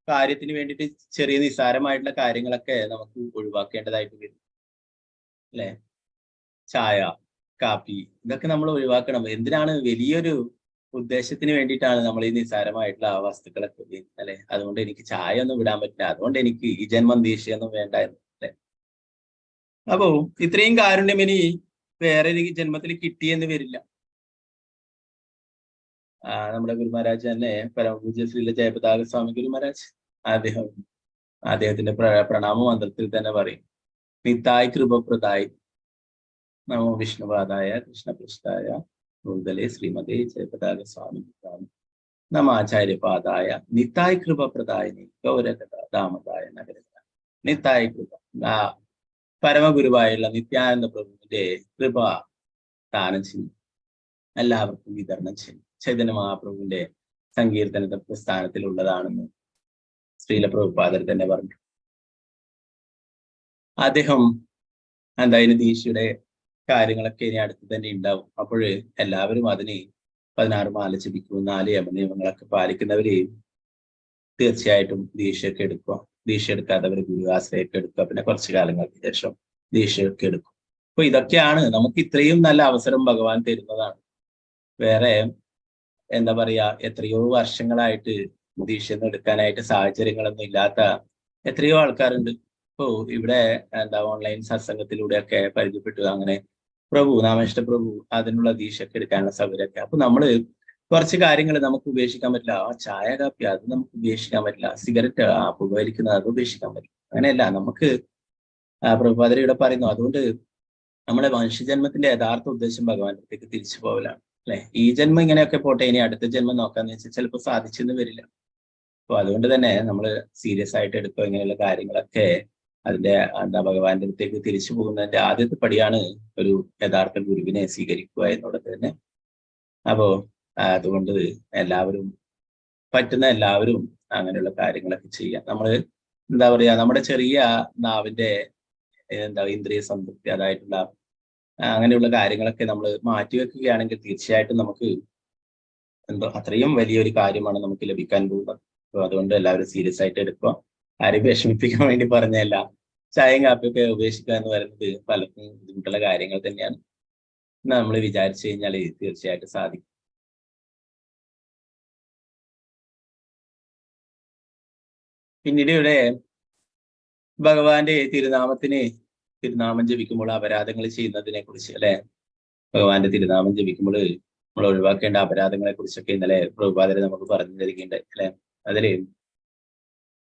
കാര്യത്തിന് വേണ്ടിയിട്ട് ചെറിയ നിസ്സാരമായിട്ടുള്ള കാര്യങ്ങളൊക്കെ നമുക്ക് ഒഴിവാക്കേണ്ടതായിട്ട് വരും അല്ലെ. ചായ, കാപ്പി ഇതൊക്കെ നമ്മൾ ഒഴിവാക്കണം. എന്തിനാണ്? വലിയൊരു ഉദ്ദേശത്തിന് വേണ്ടിയിട്ടാണ് നമ്മൾ ഈ നിസ്സാരമായിട്ടുള്ള ആ വസ്തുക്കളൊക്കെ അല്ലെ. അതുകൊണ്ട് എനിക്ക് ചായ ഒന്നും വിടാൻ പറ്റില്ല, അതുകൊണ്ട് എനിക്ക് ഈ ജന്മം ദീക്ഷയൊന്നും വേണ്ട അല്ലെ. അപ്പോ ഇത്രയും കാരുണ്യം ഇനി വേറെ ജന്മത്തിൽ കിട്ടിയെന്ന് വരില്ല. നമ്മുടെ ഗുരുമഹാരാജ് തന്നെ പരമപൂജ്യ ശ്രീല ജയപതാക സ്വാമി ഗുരുമഹാരാജ് അദ്ദേഹത്തിന്റെ പ്രണാമ മന്ത്രത്തിൽ തന്നെ പറയും, നിത്തായ് കൃപപ്രദായ് നമോ വിഷ്ണുപാദായ കൃഷ്ണപൃഷ്ഠായ ഭൂതലേ ശ്രീമതേ ജയപതാക സ്വാമി നമാചാര്യപാദായ നിത്തായ് കൃപപ്രദായിനി ഗൗരകഥ ദാമതായ നഗര. നിത്തായ് കൃപ പരമഗുരുവായുള്ള നിത്യാനന്ദ പ്രഭുവിന്റെ കൃപ ദാനം ചെയ്യും, എല്ലാവർക്കും വിതരണം ചെയ്യും. ചൈതന്യ മഹാപ്രഭുവിന്റെ സങ്കീർത്തന പ്രസ്ഥാനത്തിലുള്ളതാണെന്ന് ശ്രീല പ്രഭുപാദർ തന്നെ പറഞ്ഞു. അദ്ദേഹം എന്തായാലും ദീക്ഷയുടെ കാര്യങ്ങളൊക്കെ ഇനി അടുത്ത് തന്നെ ഉണ്ടാവും. അപ്പോൾ എല്ലാവരും അതിന് 16 മാല ജപിക്കും, 4 യമനിയമങ്ങളൊക്കെ പാലിക്കുന്നവര് തീർച്ചയായിട്ടും ദീക്ഷയൊക്കെ എടുക്കുക. ദീക്ഷ എടുക്കാത്തവർ ഗുരുവാശ്രയൊക്കെ എടുക്കുക. പിന്നെ കുറച്ചു കാലങ്ങൾക്ക് ശേഷം ദീക്ഷയൊക്കെ എടുക്കും. അപ്പൊ ഇതൊക്കെയാണ് നമുക്ക് ഇത്രയും നല്ല അവസരം ഭഗവാൻ തരുന്നതാണ്. വേറെ എന്താ പറയാ, എത്രയോ വർഷങ്ങളായിട്ട് ദീക്ഷ എടുക്കാനായിട്ട് സാഹചര്യങ്ങളൊന്നും ഇല്ലാത്ത എത്രയോ ആൾക്കാരുണ്ട്. ഇപ്പോ ഇവിടെ എന്താ ഓൺലൈൻ സത്സംഗത്തിലൂടെയൊക്കെ പരിചയപ്പെട്ടു. അങ്ങനെ പ്രഭു നാമേഷ്ട പ്രഭു അതിനുള്ള ദീക്ഷയൊക്കെ എടുക്കാനുള്ള സൗകര്യമൊക്കെ. അപ്പൊ നമ്മള് കുറച്ച് കാര്യങ്ങൾ നമുക്ക് ഉപേക്ഷിക്കാൻ പറ്റില്ല. ആ ചായ കാപ്പി അത് നമുക്ക് ഉപേക്ഷിക്കാൻ പറ്റില്ല. സിഗരറ്റ് പുകവലിക്കുന്നത് അത് ഉപേക്ഷിക്കാൻ പറ്റില്ല. അങ്ങനെയല്ല, നമുക്ക് പ്രഭുപാദർ ഇവിടെ പറയുന്നു. അതുകൊണ്ട് നമ്മുടെ മനുഷ്യജന്മത്തിന്റെ യഥാർത്ഥ ഉദ്ദേശം ഭഗവാന്റെ അടുത്തേക്ക് തിരിച്ചു പോകലാണ്, അല്ലെ? ഈ ജന്മം ഇങ്ങനെയൊക്കെ പോട്ടെ, ഇനി അടുത്ത ജന്മം നോക്കാന്ന് വെച്ചാൽ ചിലപ്പോൾ സാധിച്ചെന്ന് വരില്ല. അപ്പൊ അതുകൊണ്ട് തന്നെ നമ്മൾ സീരിയസ് ആയിട്ട് എടുക്കുക ഇങ്ങനെയുള്ള കാര്യങ്ങളൊക്കെ. അതിന്റെ എന്താ ഭഗവാന്റെ അടുത്തേക്ക് തിരിച്ചു പോകുന്നതിന്റെ ആദ്യത്തെ പടിയാണ് ഒരു യഥാർത്ഥ ഗുരുവിനെ സ്വീകരിക്കുക എന്നുള്ളത് തന്നെ. അപ്പോ അതുകൊണ്ട് എല്ലാവരും പറ്റുന്ന എല്ലാവരും അങ്ങനെയുള്ള കാര്യങ്ങളൊക്കെ ചെയ്യാം. നമ്മൾ എന്താ പറയാ, നമ്മുടെ ചെറിയ നാവിന്റെ ഇന്ദ്രിയ സംതൃപ്തി അതായിട്ടുള്ള അങ്ങനെയുള്ള കാര്യങ്ങളൊക്കെ നമ്മൾ മാറ്റിവെക്കുകയാണെങ്കിൽ തീർച്ചയായിട്ടും നമുക്ക് അത്രയും വലിയൊരു കാര്യമാണ് നമുക്ക് ലഭിക്കാൻ പോകുന്നത്. അപ്പൊ അതുകൊണ്ട് എല്ലാവരും സീരിയസ് ആയിട്ട് എടുക്കുക. ആരെയും വിഷമിപ്പിക്കാൻ വേണ്ടി പറഞ്ഞല്ല. ചായയും കാപ്പിയൊക്കെ ഉപേക്ഷിക്കുക എന്ന് പറയുന്നത് പലർക്കും ബുദ്ധിമുട്ടുള്ള കാര്യങ്ങൾ തന്നെയാണ്. നമ്മൾ വിചാരിച്ചു കഴിഞ്ഞാൽ തീർച്ചയായിട്ടും സാധിക്കും. പിന്നീട് ഇവിടെ ഭഗവാന്റെ തിരുനാമം ജപിക്കുമ്പോൾ അപരാധങ്ങൾ ചെയ്യുന്നതിനെ കുറിച്ച്, അല്ലെ? ഭഗവാന്റെ തിരുനാമം ജപിക്കുമ്പോൾ നമ്മൾ ഒഴിവാക്കേണ്ട അപരാധങ്ങളെ കുറിച്ചൊക്കെ ഇന്നലെ പ്രഭുപാദരെ നമുക്ക് പറഞ്ഞു തരികയുണ്ടായി, അല്ലെ? അതില്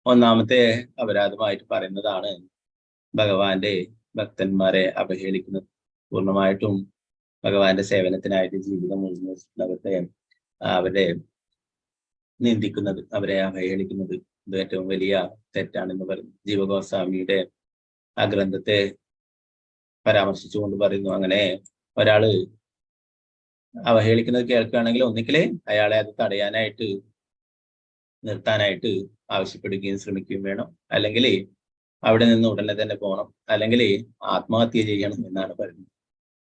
ഒന്നാമത്തെ അപരാധമായിട്ട് പറയുന്നതാണ് ഭഗവാന്റെ ഭക്തന്മാരെ അവഹേളിക്കുന്നത്. പൂർണ്ണമായിട്ടും ഭഗവാന്റെ സേവനത്തിനായിട്ട് ജീവിതം മുഴുവൻ അവരെ നിന്ദിക്കുന്നത്, അവരെ അവഹേളിക്കുന്നത് ഇത് ഏറ്റവും വലിയ തെറ്റാണെന്ന് പറയുന്നു. ജീവഗോസ്വാമിയുടെ ആ ഗ്രന്ഥത്തെ പരാമർശിച്ചുകൊണ്ട് പറയുന്നു, അങ്ങനെ ഒരാള് അവഹേളിക്കുന്നത് കേൾക്കുകയാണെങ്കിൽ ഒന്നിക്കലേ അയാളെ അത് തടയാനായിട്ട് നിർത്താനായിട്ട് ആവശ്യപ്പെടുകയും ശ്രമിക്കുകയും വേണം, അല്ലെങ്കിൽ അവിടെ നിന്ന് ഉടനെ തന്നെ പോകണം, അല്ലെങ്കിൽ ആത്മഹത്യ ചെയ്യണം എന്നാണ് പറയുന്നത്.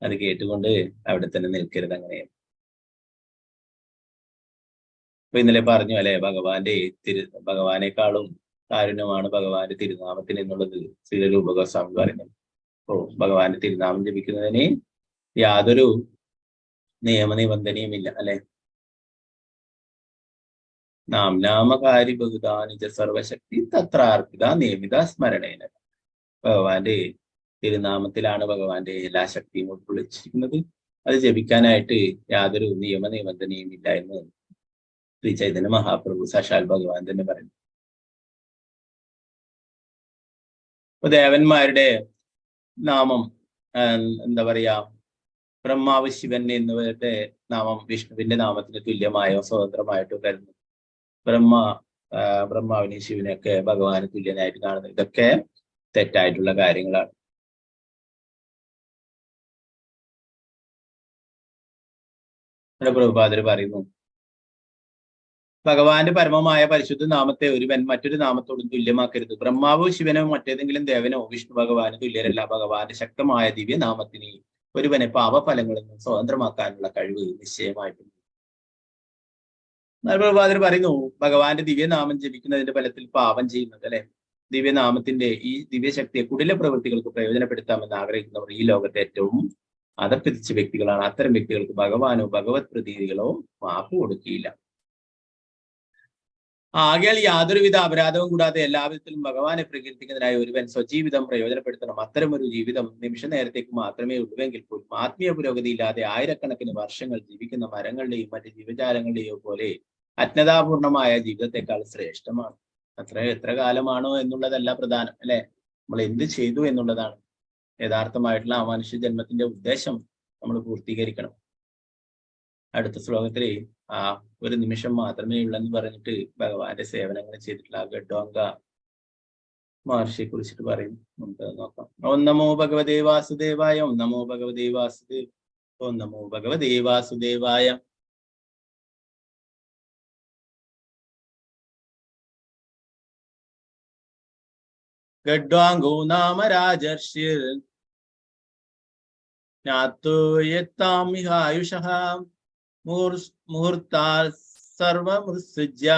അത് കേട്ടുകൊണ്ട് അവിടെ തന്നെ നിൽക്കരുത്. അങ്ങനെ അപ്പൊ ഇന്നലെ പറഞ്ഞു, അല്ലെ? ഭഗവാനേക്കാളും കാരുണ്യമാണ് ഭഗവാന്റെ തിരുനാമത്തിന് എന്നുള്ളത് ശ്രീരൂപ ഗോസ്വാമി പറയുന്നത്. അപ്പോ ഭഗവാന്റെ തിരുനാമം ജപിക്കുന്നതിന് യാതൊരു നിയമനിബന്ധനയും ഇല്ല, അല്ലെ? നാമകാരി ബഹുദാനിജ സർവശക്തി തത്രാർപ്പിത നിയമിത സ്മരണേന. ഭഗവാന്റെ തിരുനാമത്തിലാണ് ഭഗവാന്റെ എല്ലാ ശക്തിയും ഉൾക്കൊള്ളിച്ചിരിക്കുന്നത്. അത് ജപിക്കാനായിട്ട് യാതൊരു നിയമനിബന്ധനയും ഇല്ല എന്ന് ശ്രീ ചൈതന്യ മഹാപ്രഭു സാക്ഷാൽ ഭഗവാൻ തന്നെ പറയുന്നു. അപ്പൊ ദേവന്മാരുടെ നാമം എന്താ പറയാ, ബ്രഹ്മാവ് ശിവൻ എന്നിവരുടെ നാമം വിഷ്ണുവിന്റെ നാമത്തിന് തുല്യമായോ സ്വതന്ത്രമായിട്ടോ കരുതുന്നു. ബ്രഹ്മാവിനെ ശിവനെയൊക്കെ ഭഗവാന് തുല്യനായിട്ട് കാണുന്നത് ഇതൊക്കെ തെറ്റായിട്ടുള്ള കാര്യങ്ങളാണ്. പ്രഭുപാദർ പറയുന്നു, ഭഗവാന്റെ പരമമായ പരിശുദ്ധ നാമത്തെ ഒരുവൻ മറ്റൊരു നാമത്തോടും തുല്യമാക്കരുത്. ബ്രഹ്മാവോ ശിവനോ മറ്റേതെങ്കിലും ദേവനോ വിഷ്ണു ഭഗവാന് തുല്യരല്ല. ഭഗവാന്റെ ശക്തമായ ദിവ്യനാമത്തിന് ഒരുവനെ പാപഫലങ്ങളിൽ നിന്ന് സ്വതന്ത്രമാക്കാനുള്ള കഴിവ് നിശ്ചയമായിട്ടുണ്ട്. പ്രഭുപാദർ പറയുന്നു, ഭഗവാന്റെ ദിവ്യനാമം ജപിക്കുന്നതിന്റെ ഫലത്തിൽ പാപം ചെയ്യുന്നത്, അല്ലെ? ദിവ്യനാമത്തിന്റെ ഈ ദിവ്യശക്തിയെ കുടില പ്രവൃത്തികൾക്ക് പ്രയോജനപ്പെടുത്താമെന്ന് ആഗ്രഹിക്കുന്നവർ ഈ ലോകത്തെ ഏറ്റവും അധപ്പതിച്ച വ്യക്തികളാണ്. അത്തരം വ്യക്തികൾക്ക് ഭഗവാനോ ഭഗവത് പ്രതീതികളോ മാപ്പ് കൊടുക്കുകയില്ല. ആകയാൽ യാതൊരുവിധ അപരാധവും കൂടാതെ എല്ലാവിധത്തിലും ഭഗവാനെ പ്രകീർത്തിക്കുന്നതിനായി ഒരുവൻ സ്വജീവിതം പ്രയോജനപ്പെടുത്തണം. അത്തരമൊരു ജീവിതം നിമിഷ നേരത്തേക്ക് മാത്രമേ ഉള്ളുവെങ്കിൽ പോലും ആത്മീയ പുരോഗതി ഇല്ലാതെ ആയിരക്കണക്കിന് വർഷങ്ങൾ ജീവിക്കുന്ന മരങ്ങളുടെയും മറ്റ് ജീവജാലങ്ങളുടെയോ പോലെ അജ്ഞതാപൂർണമായ ജീവിതത്തെക്കാൾ ശ്രേഷ്ഠമാണ്. എത്ര കാലമാണോ എന്നുള്ളതല്ല പ്രധാനം, അല്ലെ? നമ്മൾ എന്ത് ചെയ്തു എന്നുള്ളതാണ് യഥാർത്ഥമായിട്ടുള്ള ആ മനുഷ്യ ജന്മത്തിന്റെ ഉദ്ദേശം നമ്മൾ പൂർത്തീകരിക്കണം. അടുത്ത ശ്ലോകത്തില് ആ ഒരു നിമിഷം മാത്രമേ ഉള്ളെന്ന് പറഞ്ഞിട്ട് ഭഗവാന്റെ സേവനങ്ങൾ ചെയ്തിട്ടുള്ള ആ ഗഡ്വാങ്ക മഹർഷിയെ കുറിച്ചിട്ട് പറയും. നമുക്ക് നോക്കാം. ഓം നമോ ഭഗവതേ വാസുദേവായ. ഓം നമോ ഭഗവതേ വാസുദേവ. ഓം നമോ ഭഗവതേ വാസുദേവായ. ഗഡ്വാംഗോ നാമ രാജർഷിർ ജ്ഞാതോ യത്താമിഹായുഷഃ മുഹൂർത്താൽ സർവമുത്സൃജ്യ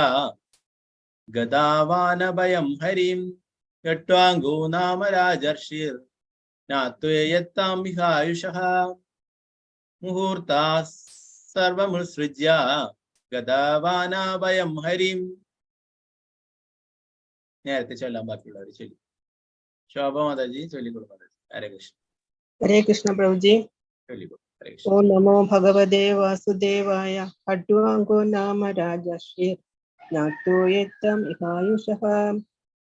ഗദാവാനഭയം ഹരിം. ഗഡ്വാംഗോ നാമ രാജർഷിർ നാത്വേയത്താം വിഹായുഷഃ മുഹൂർത്താ സർവമുത്സൃജ്യ ഗതാവാനാഭയം ഹരിം. നേരത്തെ ചൊല്ലാൻ ബാക്കിയുള്ളവർ ചൊല്ലി. ശോഭ മാതാജി ചൊല്ലിക്കൊള്ളു മാതാജി. ഹരേ കൃഷ്ണ. ഹരേ കൃഷ്ണ പ്രഭുജി. ചൊല്ലിക്കൊള്ളു. ഹരേ കൃഷ്ണ. ഓം നമോ ഭഗവതേ വാസുദേവായ. ഖഡ്വാംഗോ നാമ രാജർഷിർ ജ്ഞാതോ യത്തം ഇഹായുഷഃ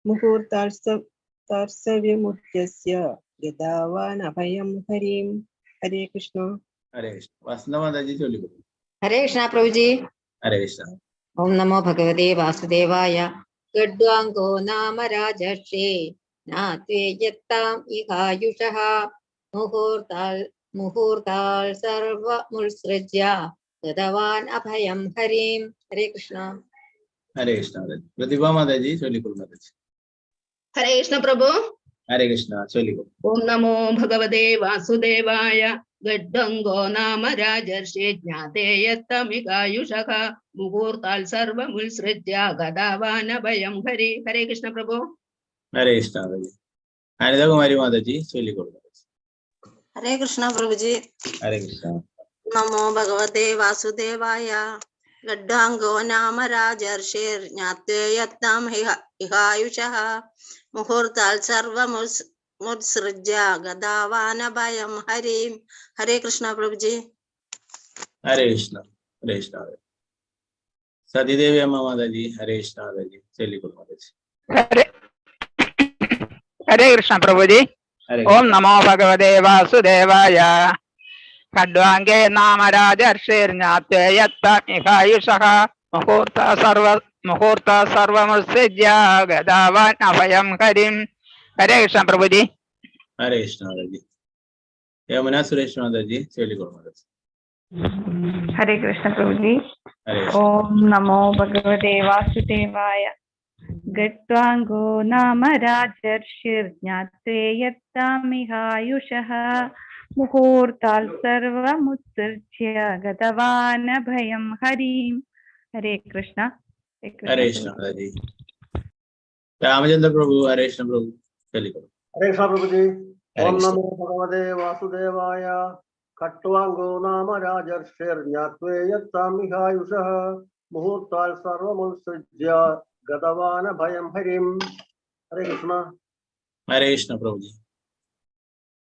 മുഹൂർത്താർസവ്യമുച്യസ്യ ഗതാവാൻ അഭയം ഹരിം. ഹരേ കൃഷ്ണ. ഹരേ കൃഷ്ണ. വസന്ത മാതാജി ചൊല്ലിക്കൊള്ളു. ഹരേ കൃഷ്ണ പ്രഭുജി. ഹരേ കൃഷ്ണ. ഓം നമോ ഭഗവതേ വാസുദേവായ. ഗഡ്വാംഗോ നാമ രാജർഷേ ജ്ഞാത്വേ യത്താം ഇഹായുഷഃ മുഹൂർത്താൽ സർവമുത്സൃജ്യ ഗതവാൻ അഭയം ഹരിം. ഹരേ കൃഷ്ണ. ഹരേ കൃഷ്ണ മാതാജി. പ്രതിഭ മാതാജി ചൊല്ലിക്കൊള്ളു മാതാജി. ഹരേ കൃഷ്ണ പ്രഭു. ഹരേ കൃഷ്ണ. ചൊല്ലിക്കൊള്ളു. ഓം നമോ ഭഗവതേ വാസുദേവായ. ഗഡ്ഡംഗോ നാമ രാജർഷേ ജ്ഞാതേയത്തമികായുഷഃ മുഹൂർത്താൽ സർവമുത്സൃജ്യ ഗതാവാനഭയം ഹരി. ഹരേ കൃഷ്ണ പ്രഭു. ഹരേ കൃഷ്ണ മാതാജി. അനിതകുമാരി മാതാജി ചൊല്ലിക്കൊള്ളു മാതാജി. ഹരേ കൃഷ്ണ പ്രഭുജി. ഹരേ കൃഷ്ണ. നമോ ഭഗവതേ വാസുദേവായ. ഗഡ്ഡാംഗോ നാമ രാജർഷിർ ജ്ഞാത്വേയത്താം ഇഹായുഷഃ മുഹൂർത്താൽ സർവമുത്സൃജ്യ ഗതാവാനഭയം ഹരിം. ഹരേ കൃഷ്ണ പ്രഭുജി. ഹരേ കൃഷ്ണ. ഹരേ കൃഷ്ണ. സതീദേവി അമ്മ മാതാജി. ഹരേ കൃഷ്ണ മാതാജി. ചൊല്ലിക്കൊള്ളു മാതാജി. ഹരേ കൃഷ്ണ പ്രഭുജി. ഓം നമോ ഭഗവതേ വാസുദേവായ. ഖഡ്വാംഗേ നാമ രാജർഷിർ ജ്ഞാതേയത്താം ഇഹായുഷഃ മുഹൂർത്ത സർവമുത്സൃജ്യ ഗതാവാൻ അഭയം ഹരിം. ഹരേ കൃഷ്ണ പ്രഭുജി. ഹരേ കൃഷ്ണ മാതാജി. യമുന സുരേഷ് മാതാജി ചൊല്ലിക്കൊള്ളു മാതാജി. ഹരേ കൃഷ്ണ പ്രഭുജി. ഹരേ ഓം നമോ ഭഗവതേ വാസുദേവായ. ഗഡ്വാംഗോ നാമ രാജർഷിർ ജ്ഞാത്വേ യത്താമിഹായുഷഃ മുഹൂർത്താൽ സർവമുത്സൃജ്യ ഗതവാനഭയം ഹരിം. ഹരേ കൃഷ്ണ. ഹരേ കൃഷ്ണ മാതാജി. രാമചന്ദ്ര പ്രഭു. ഹരേ കൃഷ്ണ പ്രഭു ചൊല്ലിക്കൊള്ളു. ഹരേ കൃഷ്ണ പ്രഭുജി. ഓം നമോ ഭഗവതേ വാസുദേവായ. ഖഡ്വാംഗോ നാമ രാജർഷിർ ജ്ഞാത്വേ യത്താം ഇഹായുഷഃ മുഹൂർത്താൽ സർവമുത്സൃജ്യ ഗതവാനഭയം ഹരിം. ഹരേ കൃഷ്ണ. ഹരേ കൃഷ്ണ പ്രഭുജി.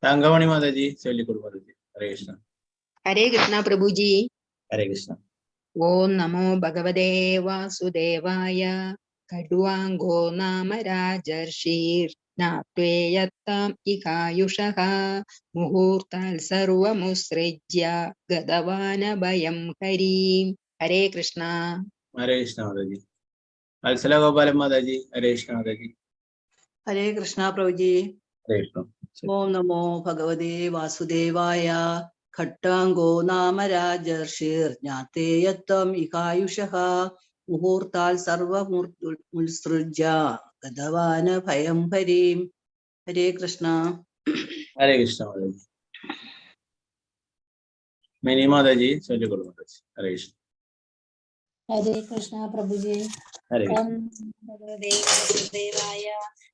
തങ്കമണി മാതാജി ചൊല്ലിക്കൊള്ളു മാതാജി. ഹരേ കൃഷ്ണ. ഹരേ കൃഷ്ണ പ്രഭുജി. ഹരേ കൃഷ്ണ. ഓം നമോ ഭഗവതേ വാസുദേവായ. ഖഡ്വാംഗോ നാമ രാജർഷിർ ജ്ഞാത്വേ യത്താം ഇഹായുഷഃ മുഹൂർത്താൽ സർവമുത്സൃജ്യ ഗതവാനഭയം ഹരിം. ഹരേ കൃഷ്ണ. ഹരേ കൃഷ്ണ മാതാജി. വത്സല ഗോപാലൻ മാതാജി. ഹരേ കൃഷ്ണ മാതാജി. ഹരേ കൃഷ്ണ പ്രഭുജി. ഹരേ കൃഷ്ണ. ഓം നമോ ഭഗവതേ വാസുദേവായ. ഖഡ്വാംഗോ നാമ രാജർഷിർ ജ്ഞാതേ യത്തം ഇഹായുഷഃ മുഹൂർത്താൽ സർവമുത്സൃജ്യ ഗതവാനഭയം ഹരിം. ഹരേ കൃഷ്ണ. ഹരേ കൃഷ്ണ മാതാജി. മിനി മാതാജി ചൊല്ലിക്കൊള്ളു മാതാജി. ഹരേ കൃഷ്ണ. ഹരേ കൃഷ്ണ പ്രഭുജി. ഹരേ ഓം ഭഗവതേ വാസുദേവായ.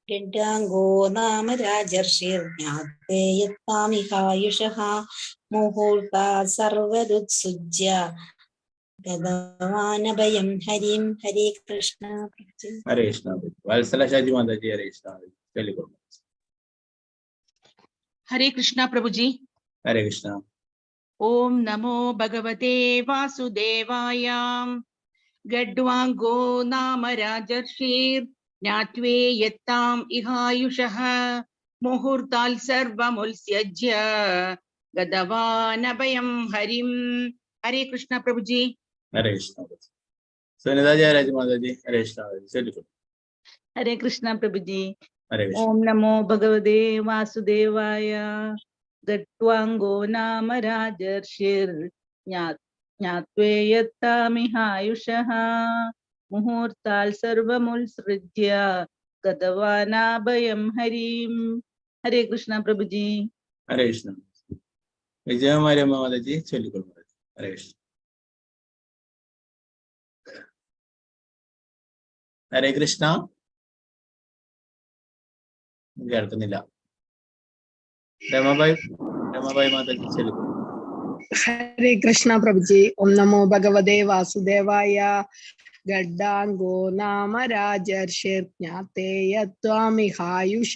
ഗഡ്വാംഗോ നാമ രാജർഷിർ ജ്ഞാതേ യത്താമിഹായുഷഃ മുഹൂർത്താൽ സർവമുത്സൃജ്യ ഗതവാനഭയം ഹരിം. ഹരേ കൃഷ്ണ പ്രഭുജി. ഹരേ കൃഷ്ണ. വത്സല ഷാജി മാതാജി. ഹരേ കൃഷ്ണ മാതാജി. ചൊല്ലിക്കൊള്ളു. ഹരേ കൃഷ്ണ പ്രഭുജി. ഹരേ കൃഷ്ണ. ഓം നമോ ഭഗവതേ വാസുദേവായ. ഗഡ്വാംഗോ നാമ രാജർഷിർ ജ്ഞാത്വേ യത്താം ഇഹായുഷഃ മുഹൂർത്താൽ സർവമുത്സൃജ്യ ഗതവാനഭയം ഹരിം. ഹരേ കൃഷ്ണ പ്രഭുജി. ഹരേ കൃഷ്ണ. സുനിത ജയരാജ് മാതാജി. ഹരേ കൃഷ്ണ മാതാജി. ചൊല്ലിക്കൊള്ളു. ഹരേ കൃഷ്ണ പ്രഭുജി. ഹരേ കൃഷ്ണ. ഓം നമോ ഭഗവതേ വാസുദേവായ. ഗഡ്വാംഗോ നാമ രാജർഷിർ ജ്ഞാത്വേ യത്താമിഹായുഷഃ മുഹൂർത്താൽ സർവമുത്സൃജ്യ ഗതവാനാഭയം ഹരിം. ഹരേ കൃഷ്ണ പ്രഭുജി. ഹരേ കൃഷ്ണ. വിജയകുമാരി അമ്മ മാതാജി ചൊല്ലിക്കൊള്ളു മാതാജി. ഹരേ കൃഷ്ണ. ഹരേ കൃഷ്ണ. കേൾക്കുന്നില്ല. രമാബായി മാതാജി ചെലുക്കും. ഹരേ കൃഷ്ണ പ്രഭുജി. ഓം നമോ ഭഗവതേ വാസുദേവായ. ഗഡ്ഡാംഗോ നാമ രാജർഷിർജ്ഞാതേയത്വാമിഹായുഷ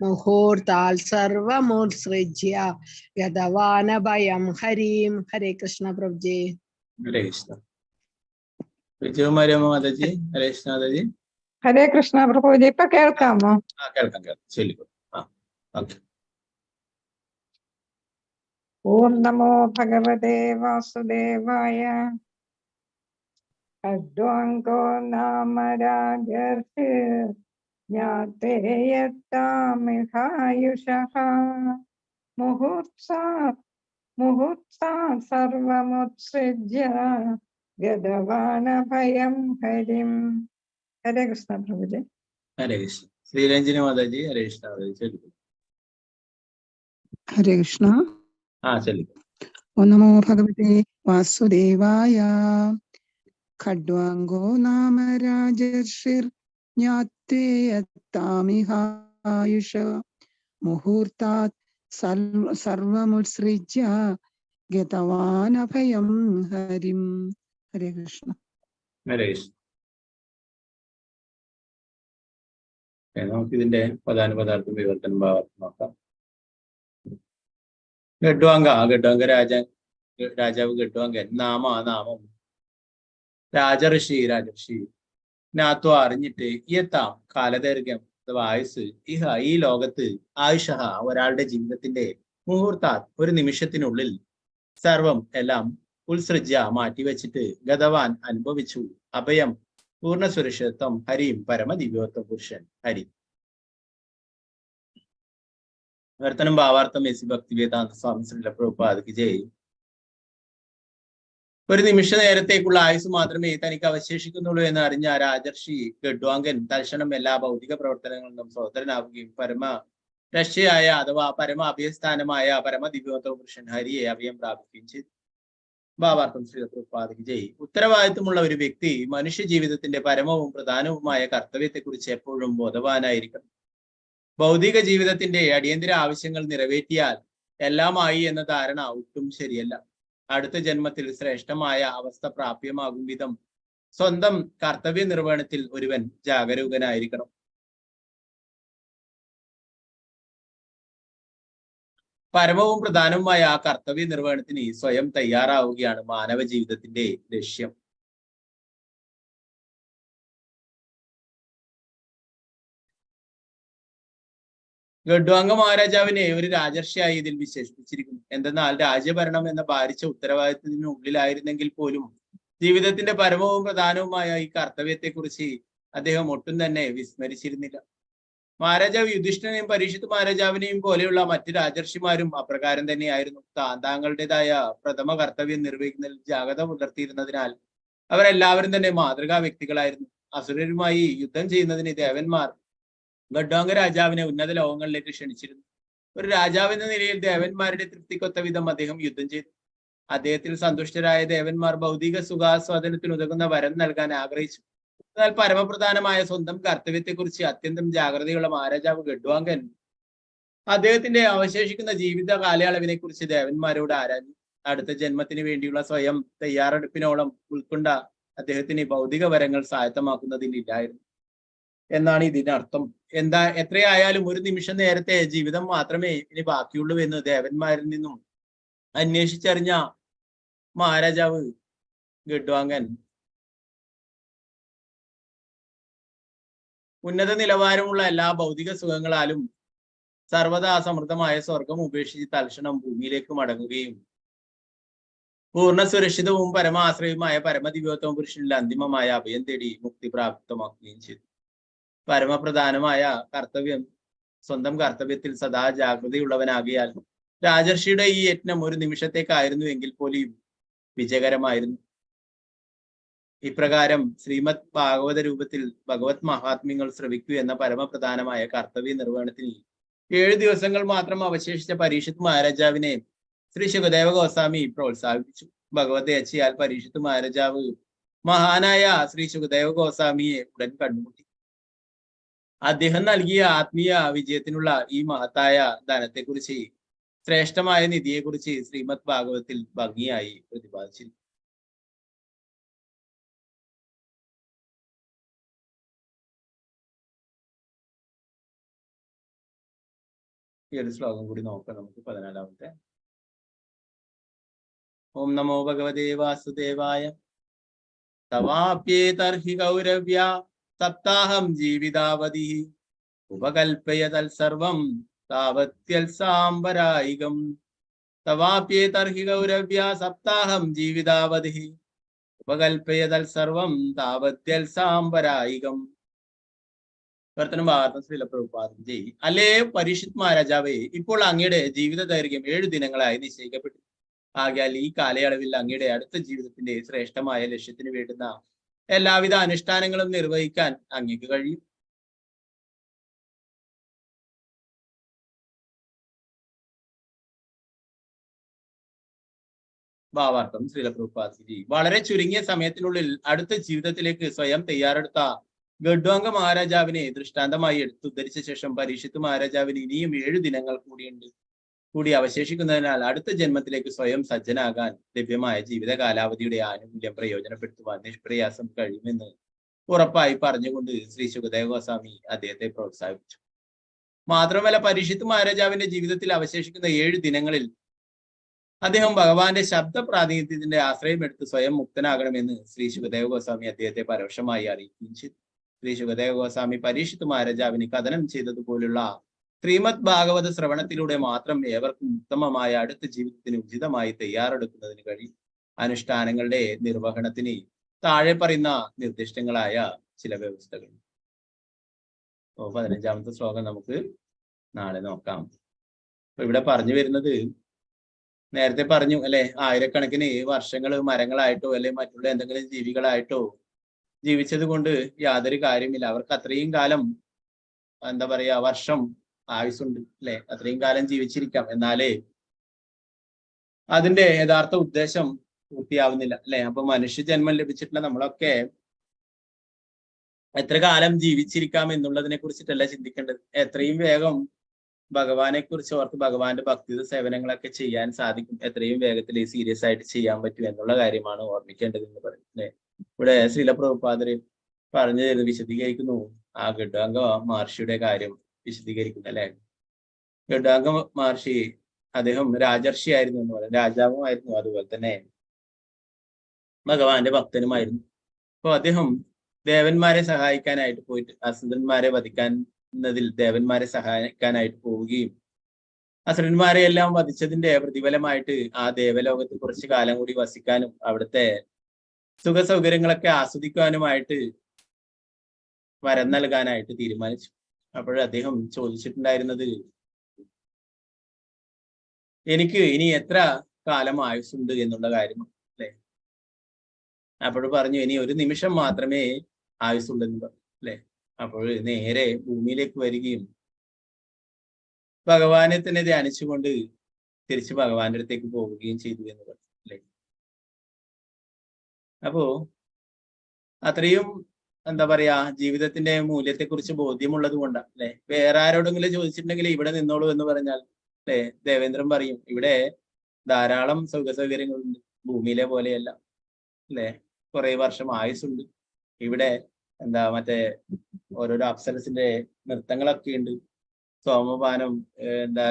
മുഹൂർത്താൽ സർവമുത്സൃജ്യ ഗതവാനഭയം ഹരിം. ഹരേ കൃഷ്ണ പ്രഭുജി. ഹരേ കൃഷ്ണ. വിജയകുമാരി അമ്മ മാതാജി. ഹരേ കൃഷ്ണ മാതാജി. ഹരേ കൃഷ്ണ പ്രഭുജി. ഇപ്പൊ കേൾക്കാമോ? കേൾക്കാം ചൊല്ലിക്കോ. ഓക്കെ. ഓം നമോ ഭഗവതേ വാസുദേവായ. ഖഡ്വാംഗോ നാമ രാജർഷിർജ്ഞാതേയത്വാമിഹായുഷഃ മുഹൂർത്താത് സർവമുത്സൃജ്യ ഗതവാനഭയം ഹരിം. ഹരേ കൃഷ്ണ പ്രഭുജി. ഹരേ കൃഷ്ണ. ശ്രീരഞ്ജിനി മാതാജി. ഹരേ കൃഷ്ണ മാതാജി ചൊല്ലിക്കോ. ഹരേ കൃഷ്ണ. ചൊല്ലിക്കോ. ഓം നമോ ഭഗവതേ വാസുദേവായ. ഖഡ്വാംഗോ നാമ രാജർഷിർജ്ഞാതേയത്വാമിഹായുഷ മുഹൂർത്താത് സർവമുത്സൃജ്യ ഗതവാനഭയം ഹരിം. ഹരേ കൃഷ്ണ. ഹരേ കൃഷ്ണ. നമുക്ക് ഇതിന്റെ പദാനുപദാർത്ഥം വിവർത്തനം ഭാഗത്ത് നോക്കാം. ഗഡ്വാംഗ രാജാവ് ഗഡ്വാംഗൻ. നാമം രാജർഷി നാത്വ അറിഞ്ഞിട്ട് യത്താം കാലദൈർഘ്യം അഥവാ ആയുസ് ഇഹ ഈ ലോകത്ത് ആയുഷ ഒരാളുടെ ജീവിതത്തിന്റെ മുഹൂർത്താത് ഒരു നിമിഷത്തിനുള്ളിൽ സർവം എല്ലാം ഉത്സൃജ്യ മാറ്റിവെച്ചിട്ട് ഗതവാൻ അനുഭവിച്ചു അഭയം പൂർണ്ണ സുരക്ഷിതത്വം ഹരിയും പരമദിവ്യോത്വം പുരുഷൻ ഹരി. വിവർത്തനം ഭാവാർത്ഥം എസ് ഭക്തിവേദാന്ത സ്വാമി ശ്രീല പ്രഭുപാദ് ജയ്. ഒരു നിമിഷ നേരത്തേക്കുള്ള ആയുസ് മാത്രമേ തനിക്ക് അവശേഷിക്കുന്നുള്ളൂ എന്ന് അറിഞ്ഞ രാജർഷി ഗഡ്വാംഗൻ തൽക്ഷണം എല്ലാ ഭൗതിക പ്രവർത്തനങ്ങളിൽ നിന്നും സ്വതന്ത്രനാവുകയും രക്ഷയായ അഥവാ പരമ അഭയസ്ഥാനമായ പരമദിവ്യോത്വ പുരുഷൻ ഹരിയെ അഭയം പ്രാപിക്കുകയും ചെയ്തു. ഭാവാർത്ഥം ശ്രീ പ്രഭുപാദ് ജയ്. ഉത്തരവാദിത്വമുള്ള ഒരു വ്യക്തി മനുഷ്യ ജീവിതത്തിന്റെ പരമവും പ്രധാനവുമായ കർത്തവ്യത്തെക്കുറിച്ച് എപ്പോഴും ബോധവാനായിരിക്കണം. ഭൗതിക ജീവിതത്തിന്റെ അടിയന്തര ആവശ്യങ്ങൾ നിറവേറ്റിയാൽ എല്ലാമായി എന്ന ധാരണ ഒട്ടും ശരിയല്ല. അടുത്ത ജന്മത്തിൽ ശ്രേഷ്ഠമായ അവസ്ഥ പ്രാപ്യമാകും വിധം സ്വന്തം കർത്തവ്യ നിർവഹണത്തിൽ ഒരുവൻ ജാഗരൂകനായിരിക്കണം. പരമവും പ്രധാനവുമായ ആ കർത്തവ്യ നിർവഹണത്തിന് സ്വയം തയ്യാറാവുകയാണ് മാനവ ജീവിതത്തിന്റെ ലക്ഷ്യം. ഗഡ്വാംഗ മഹാരാജാവിനെ ഒരു രാജർഷിയായി ഇതിൽ വിശേഷിപ്പിച്ചിരിക്കുന്നു. എന്തെന്നാൽ രാജ്യഭരണം എന്ന ഭാരിച്ച ഉത്തരവാദിത്തത്തിനുള്ളിലായിരുന്നെങ്കിൽ പോലും ജീവിതത്തിന്റെ പരമവും പ്രധാനവുമായ ഈ കർത്തവ്യത്തെക്കുറിച്ച് അദ്ദേഹം ഒട്ടും തന്നെ വിസ്മരിച്ചിരുന്നില്ല. മഹാരാജാവ് യുധിഷ്ഠിരനെയും പരീക്ഷിത് മഹാരാജാവിനെയും പോലെയുള്ള മറ്റ് രാജർഷിമാരും അപ്രകാരം തന്നെയായിരുന്നു. താങ്കളുടേതായ പ്രഥമ കർത്തവ്യം നിർവഹിക്കുന്നതിൽ ജാഗ്രത പുലർത്തിയിരുന്നതിനാൽ അവരെല്ലാവരും തന്നെ മാതൃകാ വ്യക്തികളായിരുന്നു. അസുരരുമായി യുദ്ധം ചെയ്യുന്നതിന് ദേവന്മാർ ഗഡ്വാംഗ രാജാവിനെ ഉന്നത ലോകങ്ങളിലേക്ക് ക്ഷണിച്ചിരുന്നു. ഒരു രാജാവ് എന്ന നിലയിൽ ദേവന്മാരുടെ തൃപ്തിക്കൊത്ത വിധം അദ്ദേഹം യുദ്ധം ചെയ്തു. അദ്ദേഹത്തിൽ സന്തുഷ്ടരായ ദേവന്മാർ ഭൗതിക സുഖാസ്വാദനത്തിന് ഉതകുന്ന വരം നൽകാൻ ആഗ്രഹിച്ചു. എന്നാൽ പരമപ്രധാനമായ സ്വന്തം കർത്തവ്യത്തെക്കുറിച്ച് അത്യന്തം ജാഗ്രതയുള്ള മഹാരാജാവ് ഗഡ്വാംഗൻ അദ്ദേഹത്തിന്റെ അവശേഷിക്കുന്ന ജീവിത കാലയളവിനെ കുറിച്ച് ദേവന്മാരോട് ആരാഞ്ഞു. അടുത്ത ജന്മത്തിന് വേണ്ടിയുള്ള സ്വയം തയ്യാറെടുപ്പിനോളം ഉൾക്കൊണ്ട അദ്ദേഹത്തിന് ഭൗതിക വരങ്ങൾ സ്വായത്തമാക്കുന്നതിനില്ലായിരുന്നു എന്നാണ് ഇതിനർത്ഥം. എത്രയായാലും ഒരു നിമിഷം നേരത്തെ ജീവിതം മാത്രമേ ഇനി ബാക്കിയുള്ളൂ എന്ന് ദേവന്മാരിൽ നിന്നും അന്വേഷിച്ചറിഞ്ഞ മഹാരാജാവ് ഗഡ്വാംഗൻ ഉന്നത നിലവാരമുള്ള എല്ലാ ഭൗതിക സുഖങ്ങളാലും സർവദാ സമൃദ്ധമായ സ്വർഗം ഉപേക്ഷിച്ച് തൽക്ഷണം ഭൂമിയിലേക്ക് മടങ്ങുകയും പൂർണ്ണ സുരക്ഷിതവും പരമാശ്രയവുമായ പരമദിവ്യോത്തമ പുരുഷനിൽ അന്തിമമായ അഭയം തേടി മുക്തി പ്രാപ്തമാക്കുകയും ചെയ്തു. പരമപ്രധാനമായ കർത്തവ്യം സ്വന്തം കർത്തവ്യത്തിൽ സദാ ജാഗ്രതയുള്ളവനാകിയാൽ രാജർഷിയുടെ ഈ യത്നം ഒരു നിമിഷത്തേക്കായിരുന്നു എങ്കിൽ പോലും വിജയകരമായിരുന്നു. ഇപ്രകാരം ശ്രീമദ് ഭാഗവത രൂപത്തിൽ ഭഗവത് മഹാത്മ്യങ്ങൾ ശ്രവിക്കൂ എന്ന പരമപ്രധാനമായ കർത്തവ്യ നിർവഹണത്തിന് 7 ദിവസങ്ങൾ മാത്രം അവശേഷിച്ച പരീക്ഷിത് മഹാരാജാവിനെ ശ്രീ ശുകദേവ ഗോസ്വാമി പ്രോത്സാഹിപ്പിച്ചു. ഭഗവത് യച്ചയാൽ പരീക്ഷിത് മഹാരാജാവ് മഹാനായ ശ്രീ ശുകദേവ ഗോസ്വാമിയെ ഉടൻ കണ്ടുമുട്ടി. അദ്ദേഹം നൽകിയ ആത്മീയ വിജയത്തിനുള്ള ഈ മഹത്തായ ധനത്തെക്കുറിച്ച്, ശ്രേഷ്ഠമായ നിധിയെക്കുറിച്ച് ശ്രീമദ് ഭാഗവത്തിൽ ഭംഗിയായി പ്രതിപാദിച്ചിരിക്കുന്നു. ഈ ഒരു ശ്ലോകം കൂടി നോക്കാം നമുക്ക്. 14-ാമത്തെ. ഓം നമോ ഭഗവതേ വാസുദേവായ. തവാപ്യേതർഹി ഗൗരവ്യ സപ്താഹം ജീവിതാവധി ഉപകൽപ്പയ തത്സർവം താവത്യൽസാംബരായികം. തവാപ്യേതർഹി ഗൗരവ്യ സപ്താഹം ജീവിതാവധി ഉപകൽപ്പയ തത്സർവം താവത്യൽസാംബരായികം. ഭാരതം ശ്രീല പ്രഭുപാദജി. അല്ലേ പരിശുദ്ധ മഹാരാജാവേ, ഇപ്പോൾ അങ്ങയുടെ ജീവിത ദൈർഘ്യം 7 ദിനങ്ങളായി നിശ്ചയിക്കപ്പെട്ടു. ആകയാൽ ഈ കാലയളവിൽ അങ്ങയുടെ അടുത്ത ജീവിതത്തിന്റെ ശ്രേഷ്ഠമായ ലക്ഷ്യത്തിന് വേണ്ടുന്ന എല്ലാവിധ അനുഷ്ഠാനങ്ങളും നിർവഹിക്കാൻ അങ്ങേക്ക് കഴിയും. ഭാവാർത്ഥം ശ്രീല പ്രഭുപാദജി. വളരെ ചുരുങ്ങിയ സമയത്തിനുള്ളിൽ അടുത്ത ജീവിതത്തിലേക്ക് സ്വയം തയ്യാറെടുത്ത ഗഡ്വാങ്ക മഹാരാജാവിനെ ദൃഷ്ടാന്തമായി എടുത്തുദ്ധരിച്ച ശേഷം പരീക്ഷിത്ത് മഹാരാജാവിന് ഇനിയും 7 ദിനങ്ങൾ കൂടി അവശേഷിക്കുന്നതിനാൽ അടുത്ത ജന്മത്തിലേക്ക് സ്വയം സജ്ജനാകാൻ ലഭ്യമായ ജീവിത കാലാവധിയുടെ ആനുകൂല്യം പ്രയോജനപ്പെടുത്തുവാൻ നിഷ്പ്രയാസം കഴിയുമെന്ന് ഉറപ്പായി പറഞ്ഞുകൊണ്ട് ശ്രീ ശുകദേവ ഗോസ്വാമി അദ്ദേഹത്തെ പ്രോത്സാഹിപ്പിച്ചു. മാത്രമല്ല, പരീക്ഷിത്ത് മഹാരാജാവിന്റെ ജീവിതത്തിൽ അവശേഷിക്കുന്ന 7 ദിനങ്ങളിൽ അദ്ദേഹം ഭഗവാന്റെ ശബ്ദ പ്രാതിനിധ്യത്തിന്റെ ആശ്രയമെടുത്ത് സ്വയം മുക്തനാകണമെന്ന് ശ്രീ ശുകദേവ ഗോസ്വാമി അദ്ദേഹത്തെ പരോക്ഷമായി അറിയിക്കുകയും ചെയ്തു. ശ്രീ ശുകദേവ ഗോസ്വാമി പരീക്ഷിത്ത് മഹാരാജാവിന് കഥനം ചെയ്തതുപോലുള്ള ശ്രീമദ് ഭാഗവത ശ്രവണത്തിലൂടെ മാത്രം ഏവർക്കും ഉത്തമമായ അടുത്ത ജീവിതത്തിന് ഉചിതമായി തയ്യാറെടുക്കുന്നതിന് കഴിയും. അനുഷ്ഠാനങ്ങളുടെ നിർവഹണത്തിന് താഴെ പറയുന്ന നിർദ്ദിഷ്ടങ്ങളായ ചില വ്യവസ്ഥകൾ. 15-ാമത്തെ ശ്ലോകം നമുക്ക് നാളെ നോക്കാം. അപ്പൊ ഇവിടെ പറഞ്ഞു വരുന്നത്, നേരത്തെ പറഞ്ഞു അല്ലെ, ആയിരക്കണക്കിന് വർഷങ്ങൾ മരങ്ങളായിട്ടോ അല്ലെ മറ്റുള്ള എന്തെങ്കിലും ജീവികളായിട്ടോ ജീവിച്ചത് കൊണ്ട് യാതൊരു കാര്യമില്ല. അവർക്ക് അത്രയും കാലം എന്താ പറയാ വർഷം ആയുസുണ്ട് അല്ലെ, അത്രയും കാലം ജീവിച്ചിരിക്കാം. എന്നാലേ അതിന്റെ യഥാർത്ഥ ഉദ്ദേശം പൂർത്തിയാവുന്നില്ല അല്ലെ. അപ്പൊ മനുഷ്യ ജന്മം ലഭിച്ചിട്ടുള്ള നമ്മളൊക്കെ എത്ര കാലം ജീവിച്ചിരിക്കാം എന്നുള്ളതിനെ കുറിച്ചിട്ടല്ല ചിന്തിക്കേണ്ടത്. എത്രയും വേഗം ഭഗവാനെ കുറിച്ച് ഓർത്ത് ഭഗവാന്റെ ഭക്തി സേവനങ്ങളൊക്കെ ചെയ്യാൻ സാധിക്കും, എത്രയും വേഗത്തിൽ സീരിയസ് ആയിട്ട് ചെയ്യാൻ പറ്റും എന്നുള്ള കാര്യമാണ് ഓർമ്മിക്കേണ്ടത് എന്ന് പറയുന്നത് അല്ലെ. ഇവിടെ ശ്രീല പ്രഭുപാദര് പറഞ്ഞു തരുന്നു, വിശദീകരിക്കുന്നു ആ ഗഡ്വാങ്ക മഹർഷിയുടെ കാര്യം വിശദീകരിക്കുന്നു അല്ലെ. ഗഡ്വാങ്ക മഹർഷി അദ്ദേഹം രാജർഷി ആയിരുന്നു എന്ന് പറയുന്നത്, രാജാവുമായിരുന്നു, അതുപോലെ തന്നെ ഭഗവാന്റെ ഭക്തനുമായിരുന്നു. അപ്പൊ അദ്ദേഹം ദേവന്മാരെ സഹായിക്കാനായിട്ട് പോയിട്ട് അസുരന്മാരെ വധിക്കുന്നതിൽ ദേവന്മാരെ സഹായിക്കാനായിട്ട് പോവുകയും അസുരന്മാരെ എല്ലാം വധിച്ചതിന്റെ പ്രതിഫലമായിട്ട് ആ ദേവലോകത്ത് കുറച്ചു കാലം കൂടി വസിക്കാനും അവിടുത്തെ സുഖ സൗകര്യങ്ങളൊക്കെ ആസ്വദിക്കാനുമായിട്ട് വരം നൽകാനായിട്ട് തീരുമാനിച്ചു. അപ്പോൾ അദ്ദേഹം ചോദിച്ചിട്ടുണ്ടായിരുന്നത്, എനിക്ക് ഇനി എത്ര കാലം ആയുസ്സുണ്ട് എന്നുള്ള കാര്യമാണ് അല്ലെ. അപ്പോൾ പറഞ്ഞു, ഇനി 1 നിമിഷം മാത്രമേ ആയുസ്സുണ്ടെന്ന് പറഞ്ഞു അല്ലെ. അപ്പോൾ നേരെ ഭൂമിയിലേക്ക് വരികയും ഭഗവാനെ തന്നെ ധ്യാനിച്ചുകൊണ്ട് തിരിച്ച് ഭഗവാന്റെ അടുത്തേക്ക് പോവുകയും ചെയ്തു എന്ന് പറഞ്ഞു അല്ലെ. അപ്പോ അത്രയും എന്താ പറയാ ജീവിതത്തിന്റെ മൂല്യത്തെക്കുറിച്ച് ബോധ്യമുള്ളത് കൊണ്ടാണ് അല്ലെ. വേറെ ആരോടെങ്കിലും ചോദിച്ചിട്ടുണ്ടെങ്കിൽ ഇവിടെ നിന്നോളൂ എന്ന് പറഞ്ഞാൽ അല്ലെ, ദേവേന്ദ്രൻ പറയും ഇവിടെ ധാരാളം സുഖ സൗകര്യങ്ങളുണ്ട്, ഭൂമിയിലെ പോലെയല്ല അല്ലെ, കുറെ വർഷം ആയുസ്സുണ്ട്, ഇവിടെ എന്താ മറ്റേ ഓരോരോ അപ്സരസിന്റെ നൃത്തങ്ങളൊക്കെ ഉണ്ട്, സോമപാനം എന്താ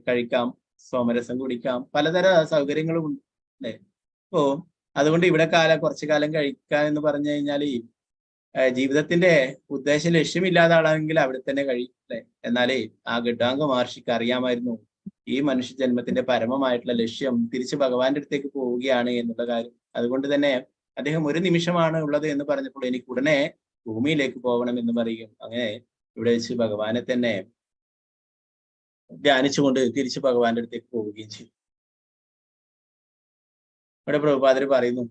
കഴിക്കാം, സോമരസം കുടിക്കാം, പലതര സൗകര്യങ്ങളും ഉണ്ട് അല്ലെ. അപ്പോ അതുകൊണ്ട് ഇവിടെ കുറച്ചു കാലം കഴിക്കാം എന്ന് പറഞ്ഞു കഴിഞ്ഞാൽ ഈ ജീവിതത്തിന്റെ ഉദ്ദേശം ലക്ഷ്യമില്ലാത്ത ആളാണെങ്കിൽ അവിടെ തന്നെ കഴിയും അല്ലെ. എന്നാലേ ആ ഗഡ്വാങ്ക മഹർഷിക്ക് അറിയാമായിരുന്നു ഈ മനുഷ്യ ജന്മത്തിന്റെ പരമമായിട്ടുള്ള ലക്ഷ്യം തിരിച്ച് ഭഗവാന്റെ അടുത്തേക്ക് പോവുകയാണ് എന്നുള്ള കാര്യം. അതുകൊണ്ട് തന്നെ അദ്ദേഹം 1 നിമിഷമാണ് ഉള്ളത് എന്ന് പറഞ്ഞപ്പോൾ എനിക്ക് ഉടനെ ഭൂമിയിലേക്ക് പോകണം എന്ന് പറയും. അങ്ങനെ ഇവിടെ വെച്ച് ഭഗവാനെ തന്നെ ധ്യാനിച്ചുകൊണ്ട് തിരിച്ച് ഭഗവാന്റെ അടുത്തേക്ക് പോവുകയും ചെയ്യും. ഇവിടെ പ്രഭുപാദര് പറയുന്നു,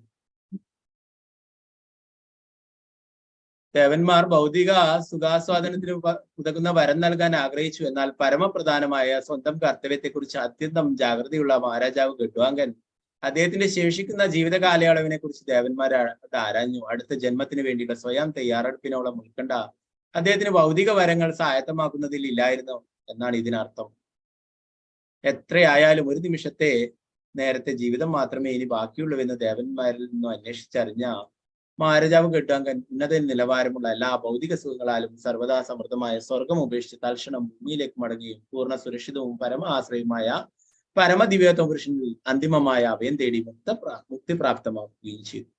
ദേവന്മാർ ഭൗതിക സുഖാസ്വാദനത്തിന് ഉതകുന്ന വരം നൽകാൻ ആഗ്രഹിച്ചു. എന്നാൽ പരമപ്രധാനമായ സ്വന്തം കർത്തവ്യത്തെക്കുറിച്ച് അത്യന്തം ജാഗ്രതയുള്ള മഹാരാജാവ് ഗഡ്വാങ്കൻ അദ്ദേഹത്തിന്റെ ശേഷിക്കുന്ന ജീവിത കാലയളവിനെ കുറിച്ച് ദേവന്മാരെ ആരാഞ്ഞു. അടുത്ത ജന്മത്തിന് വേണ്ടിയുള്ള സ്വയം തയ്യാറെടുപ്പിനോളം ഉൾക്കൊണ്ട അദ്ദേഹത്തിന് ഭൗതിക വരങ്ങൾ സ്വായത്തമാക്കുന്നതിൽ ഇല്ലായിരുന്നു എന്നാണ് ഇതിനർത്ഥം. എത്രയായാലും ഒരു നിമിഷത്തെ നേരത്തെ ജീവിതം മാത്രമേ ഇനി ബാക്കിയുള്ളൂവെന്ന് ദേവന്മാരിൽ നിന്നും അന്വേഷിച്ചറിഞ്ഞ മഹാരാജാവ് ഗഡ്വാങ്കൻ ഉന്നത നിലവാരമുള്ള എല്ലാ ഭൗതിക സുഖങ്ങളാലും സർവ്വതാ സമൃദ്ധമായ സ്വർഗം ഉപേക്ഷിച്ച് തൽക്ഷണം ഭൂമിയിലേക്ക് മടങ്ങുകയും പൂർണ്ണ സുരക്ഷിതവും പരമ ആശ്രയമായ പരമദിവ്യത്വ പുരുഷനിൽ അന്തിമമായ അഭയം തേടി മുക്തി പ്രാപ്തമാക്കുകയും ചെയ്തു.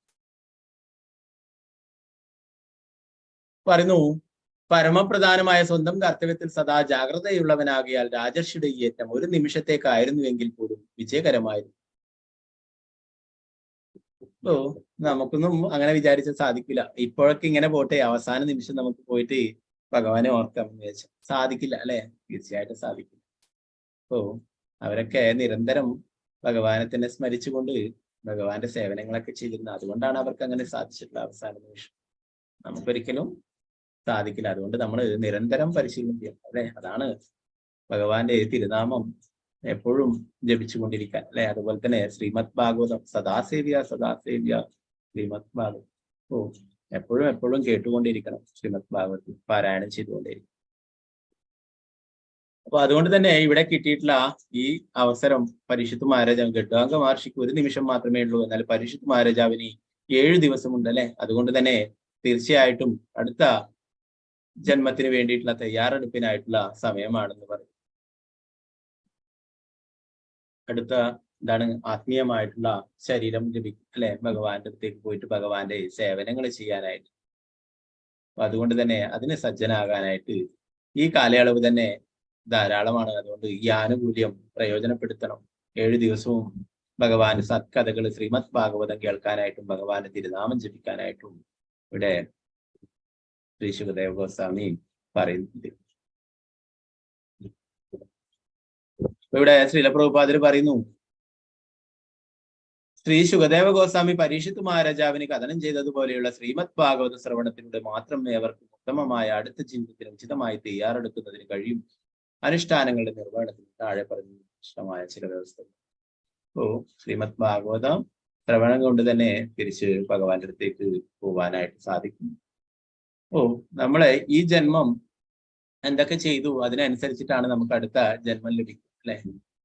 പറയുന്നു, പരമപ്രധാനമായ സ്വന്തം കർത്തവ്യത്തിൽ സദാ ജാഗ്രതയുള്ളവനാകിയാൽ രാജർഷിയുടെ ഈ യത്നം ഒരു നിമിഷത്തേക്കായിരുന്നുവെങ്കിൽ പോലും വിജയകരമായിരുന്നു. നമുക്കൊന്നും അങ്ങനെ വിചാരിച്ച സാധിക്കില്ല. ഇപ്പോഴൊക്കെ ഇങ്ങനെ പോട്ടെ, അവസാന നിമിഷം നമുക്ക് പോയിട്ട് ഭഗവാനെ ഓർക്കാം എന്ന് വെച്ചാൽ സാധിക്കില്ല അല്ലെ? തീർച്ചയായിട്ടും സാധിക്കില്ല. അപ്പോ അവരൊക്കെ നിരന്തരം ഭഗവാനെ തന്നെ സ്മരിച്ചുകൊണ്ട് ഭഗവാന്റെ സേവനങ്ങളൊക്കെ ചെയ്തിരുന്നു. അതുകൊണ്ടാണ് അവർക്ക് അങ്ങനെ സാധിച്ചിട്ടുള്ള അവസാന നിമിഷം. നമുക്കൊരിക്കലും സാധിക്കില്ല. അതുകൊണ്ട് നമ്മൾ നിരന്തരം പരിശീലനം ചെയ്യണം അല്ലെ? അതാണ് ഭഗവാന്റെ തിരുനാമം എപ്പോഴും ജപിച്ചുകൊണ്ടിരിക്കാൻ അല്ലെ? അതുപോലെ തന്നെ ശ്രീമദ് ഭാഗവതം സദാസേവ്യ സദാസേവ്യ ശ്രീമദ് ഭാഗവതം എപ്പോഴും എപ്പോഴും കേട്ടുകൊണ്ടിരിക്കണം. ശ്രീമദ് ഭാഗവതം പാരായണം ചെയ്തുകൊണ്ടേയിരിക്കും. അപ്പൊ അതുകൊണ്ട് തന്നെ ഇവിടെ കിട്ടിയിട്ടുള്ള ഈ അവസരം പരിശുദ്ധ മഹാരാജാവ് ഗഡ്വാങ്ക മഹർഷിക്ക് ഒരു നിമിഷം മാത്രമേ ഉള്ളൂ. എന്നാൽ പരിശുദ്ധ മഹാരാജാവിന് 7 ദിവസമുണ്ട് അല്ലെ? അതുകൊണ്ട് തന്നെ തീർച്ചയായിട്ടും അടുത്ത ജന്മത്തിന് വേണ്ടിയിട്ടുള്ള തയ്യാറെടുപ്പിനായിട്ടുള്ള സമയമാണെന്ന് പറയും. അടുത്ത എന്താണ്? ആത്മീയമായിട്ടുള്ള ശരീരം ലഭിക്കും അല്ലെ? ഭഗവാന്റെ അടുത്തേക്ക് പോയിട്ട് ഭഗവാന്റെ സേവനങ്ങൾ ചെയ്യാനായിട്ട്. അപ്പൊ അതുകൊണ്ട് തന്നെ അതിന് സജ്ജനാകാനായിട്ട് ഈ കാലയളവ് തന്നെ ധാരാളമാണ്. അതുകൊണ്ട് ഈ ആനുകൂല്യം പ്രയോജനപ്പെടുത്തണം. 7 ദിവസവും ഭഗവാന്റെ സത്കഥകൾ ശ്രീമദ് ഭാഗവതം കേൾക്കാനായിട്ടും ഭഗവാന്റെ തിരുനാമം ജപിക്കാനായിട്ടും ഇവിടെ ശ്രീ ശുകദേവ ഗോസ്വാമി പറയുന്നുണ്ട്. ഇവിടെ ശ്രീല പ്രഭുപാദർ പറയുന്നു, ശ്രീ ശുകദേവ ഗോസ്വാമി പരീക്ഷിത് മഹാരാജാവിന് കഥനം ചെയ്തതുപോലെയുള്ള ശ്രീമദ് ഭാഗവത ശ്രവണത്തിലൂടെ മാത്രമേ അവർക്ക് ഉത്തമമായ അടുത്ത ജീവിതത്തിന് ഉചിതമായി തയ്യാറെടുക്കുന്നതിന് കഴിയും. അനുഷ്ഠാനങ്ങളുടെ നിർവഹണത്തിന് താഴെ പറഞ്ഞ ഇഷ്ടമായ ചില വ്യവസ്ഥകൾ. അപ്പോ ശ്രീമദ് ഭാഗവതം ശ്രവണം കൊണ്ട് തന്നെ തിരിച്ച് ഭഗവാന്റെ അടുത്തേക്ക് പോവാനായിട്ട് സാധിക്കും. നമ്മളെ ഈ ജന്മം എന്തൊക്കെ ചെയ്തു അതിനനുസരിച്ചിട്ടാണ് നമുക്ക് അടുത്ത ജന്മം ലഭിക്കും അല്ലെ?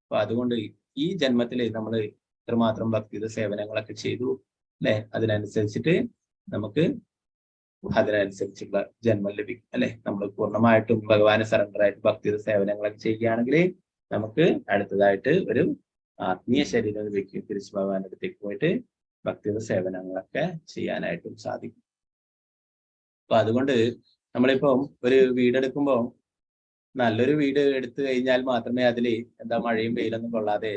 അപ്പൊ അതുകൊണ്ട് ഈ ജന്മത്തിൽ നമ്മൾ എത്രമാത്രം ഭക്തിയുടെ സേവനങ്ങളൊക്കെ ചെയ്തു അല്ലെ? അതിനനുസരിച്ചിട്ട് നമുക്ക് അതിനനുസരിച്ചുള്ള ജന്മം ലഭിക്കും അല്ലെ? നമ്മൾ പൂർണ്ണമായിട്ടും ഭഗവാന് സറണ്ടർ ആയിട്ട് ഭക്തിയുടെ സേവനങ്ങളൊക്കെ ചെയ്യുകയാണെങ്കിൽ നമുക്ക് അടുത്തതായിട്ട് ഒരു ആത്മീയ ശരീരം ലഭിക്കും. തിരിച്ച് ഭഗവാന്റെ അടുത്തേക്ക് പോയിട്ട് ഭക്തിയുടെ സേവനങ്ങളൊക്കെ ചെയ്യാനായിട്ടും സാധിക്കും. അപ്പൊ അതുകൊണ്ട് നമ്മളിപ്പം ഒരു വീടെടുക്കുമ്പോൾ നല്ലൊരു വീട് എടുത്തു കഴിഞ്ഞാൽ മാത്രമേ അതില് മഴയും വെയിലൊന്നും കൊള്ളാതെ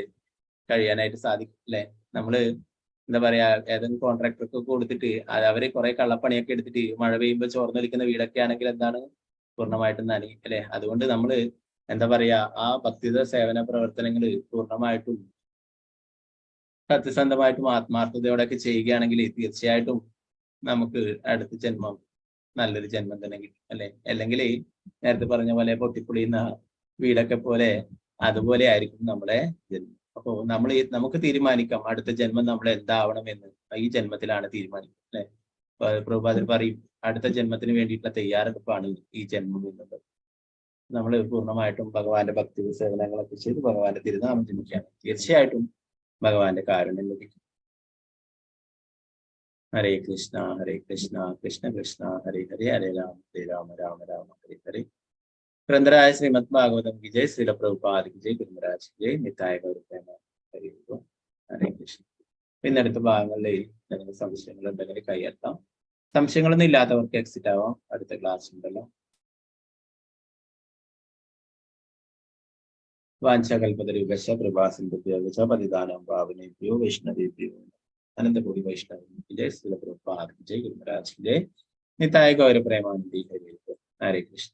കഴിയാനായിട്ട് സാധിക്കും അല്ലെ? നമ്മള് എന്താ പറയാ, ഏതെങ്കിലും കോൺട്രാക്ടർക്ക് കൊടുത്തിട്ട് അവര് കുറെ കള്ളപ്പണിയൊക്കെ എടുത്തിട്ട് മഴ പെയ്യുമ്പോൾ ചോർന്നൊലിക്കുന്ന വീടൊക്കെ ആണെങ്കിൽ എന്താണ് പൂർണ്ണമായിട്ടും നനയും അല്ലെ? അതുകൊണ്ട് നമ്മള് എന്താ പറയാ, ആ ഭക്തിയുടെ സേവന പ്രവർത്തനങ്ങൾ പൂർണ്ണമായിട്ടും സത്യസന്ധമായിട്ടും ആത്മാർത്ഥതയോടൊക്കെ ചെയ്യുകയാണെങ്കിൽ തീർച്ചയായിട്ടും നമുക്ക് അടുത്ത ജന്മം നല്ലൊരു ജന്മം തന്നെ കിട്ടും അല്ലെ? അല്ലെങ്കിൽ നേരത്തെ പറഞ്ഞ പോലെ പൊട്ടിപ്പൊളിയുന്ന വീടൊക്കെ പോലെ അതുപോലെ ആയിരിക്കും നമ്മുടെ ജന്മം. അപ്പോ നമുക്ക് തീരുമാനിക്കാം അടുത്ത ജന്മം നമ്മൾ എന്താവണം എന്ന്. ഈ ജന്മത്തിലാണ് തീരുമാനിക്കുക അല്ലെ? പ്രഭുപാദർ പറയും, അടുത്ത ജന്മത്തിന് വേണ്ടിയിട്ടുള്ള തയ്യാറെടുപ്പാണ് ഈ ജന്മം എന്നുള്ളത്. നമ്മൾ പൂർണ്ണമായിട്ടും ഭഗവാന്റെ ഭക്തി സേവനങ്ങളൊക്കെ ചെയ്ത് ഭഗവാന്റെ തിരുനാമം ജപിക്കുകയാണ്. തീർച്ചയായിട്ടും ഭഗവാന്റെ കാരുണ്യം ലഭിക്കും. ഹരേ കൃഷ്ണ കൃഷ്ണ കൃഷ്ണ ഹരേ ഹരേ, ഹരേ രാമ രാമ രാമ ഹരേ ഹരേ. ഗ്രന്ഥരായ ശ്രീമദ് ഭാഗവതം की जय, श्रील प्रभुपाद की जय, गुरुमहाराज की जय, निताय गौरപ്രേമ. ഹരേ കൃഷ്ണ. ഇന്നടുത്ത ഭാഗങ്ങളിൽ എന്തെങ്കിലും സംശയങ്ങൾ ഉണ്ടെങ്കിൽ കൈയെത്താം. സംശയങ്ങളൊന്നും ഇല്ലാത്തവർക്ക് എക്സിറ്റ് ആവാം. അടുത്ത ക്ലാസ് ഉണ്ടല്ലോ. വാഞ്ചകൽപതരൂപശ കൃപാസിന്ധുഭ്യോ പതിദാനം പാവനേഭ്യോ വൈഷ്ണവേഭ്യോ അനന്തകോടി വൈഷ്ണവ ജയ, ശ്രീല പ്രഭുപാദ് की जय, गुरुमहाराज की जय, निताय गौरप्रेमानंदी हरे. हरे कृष्ण.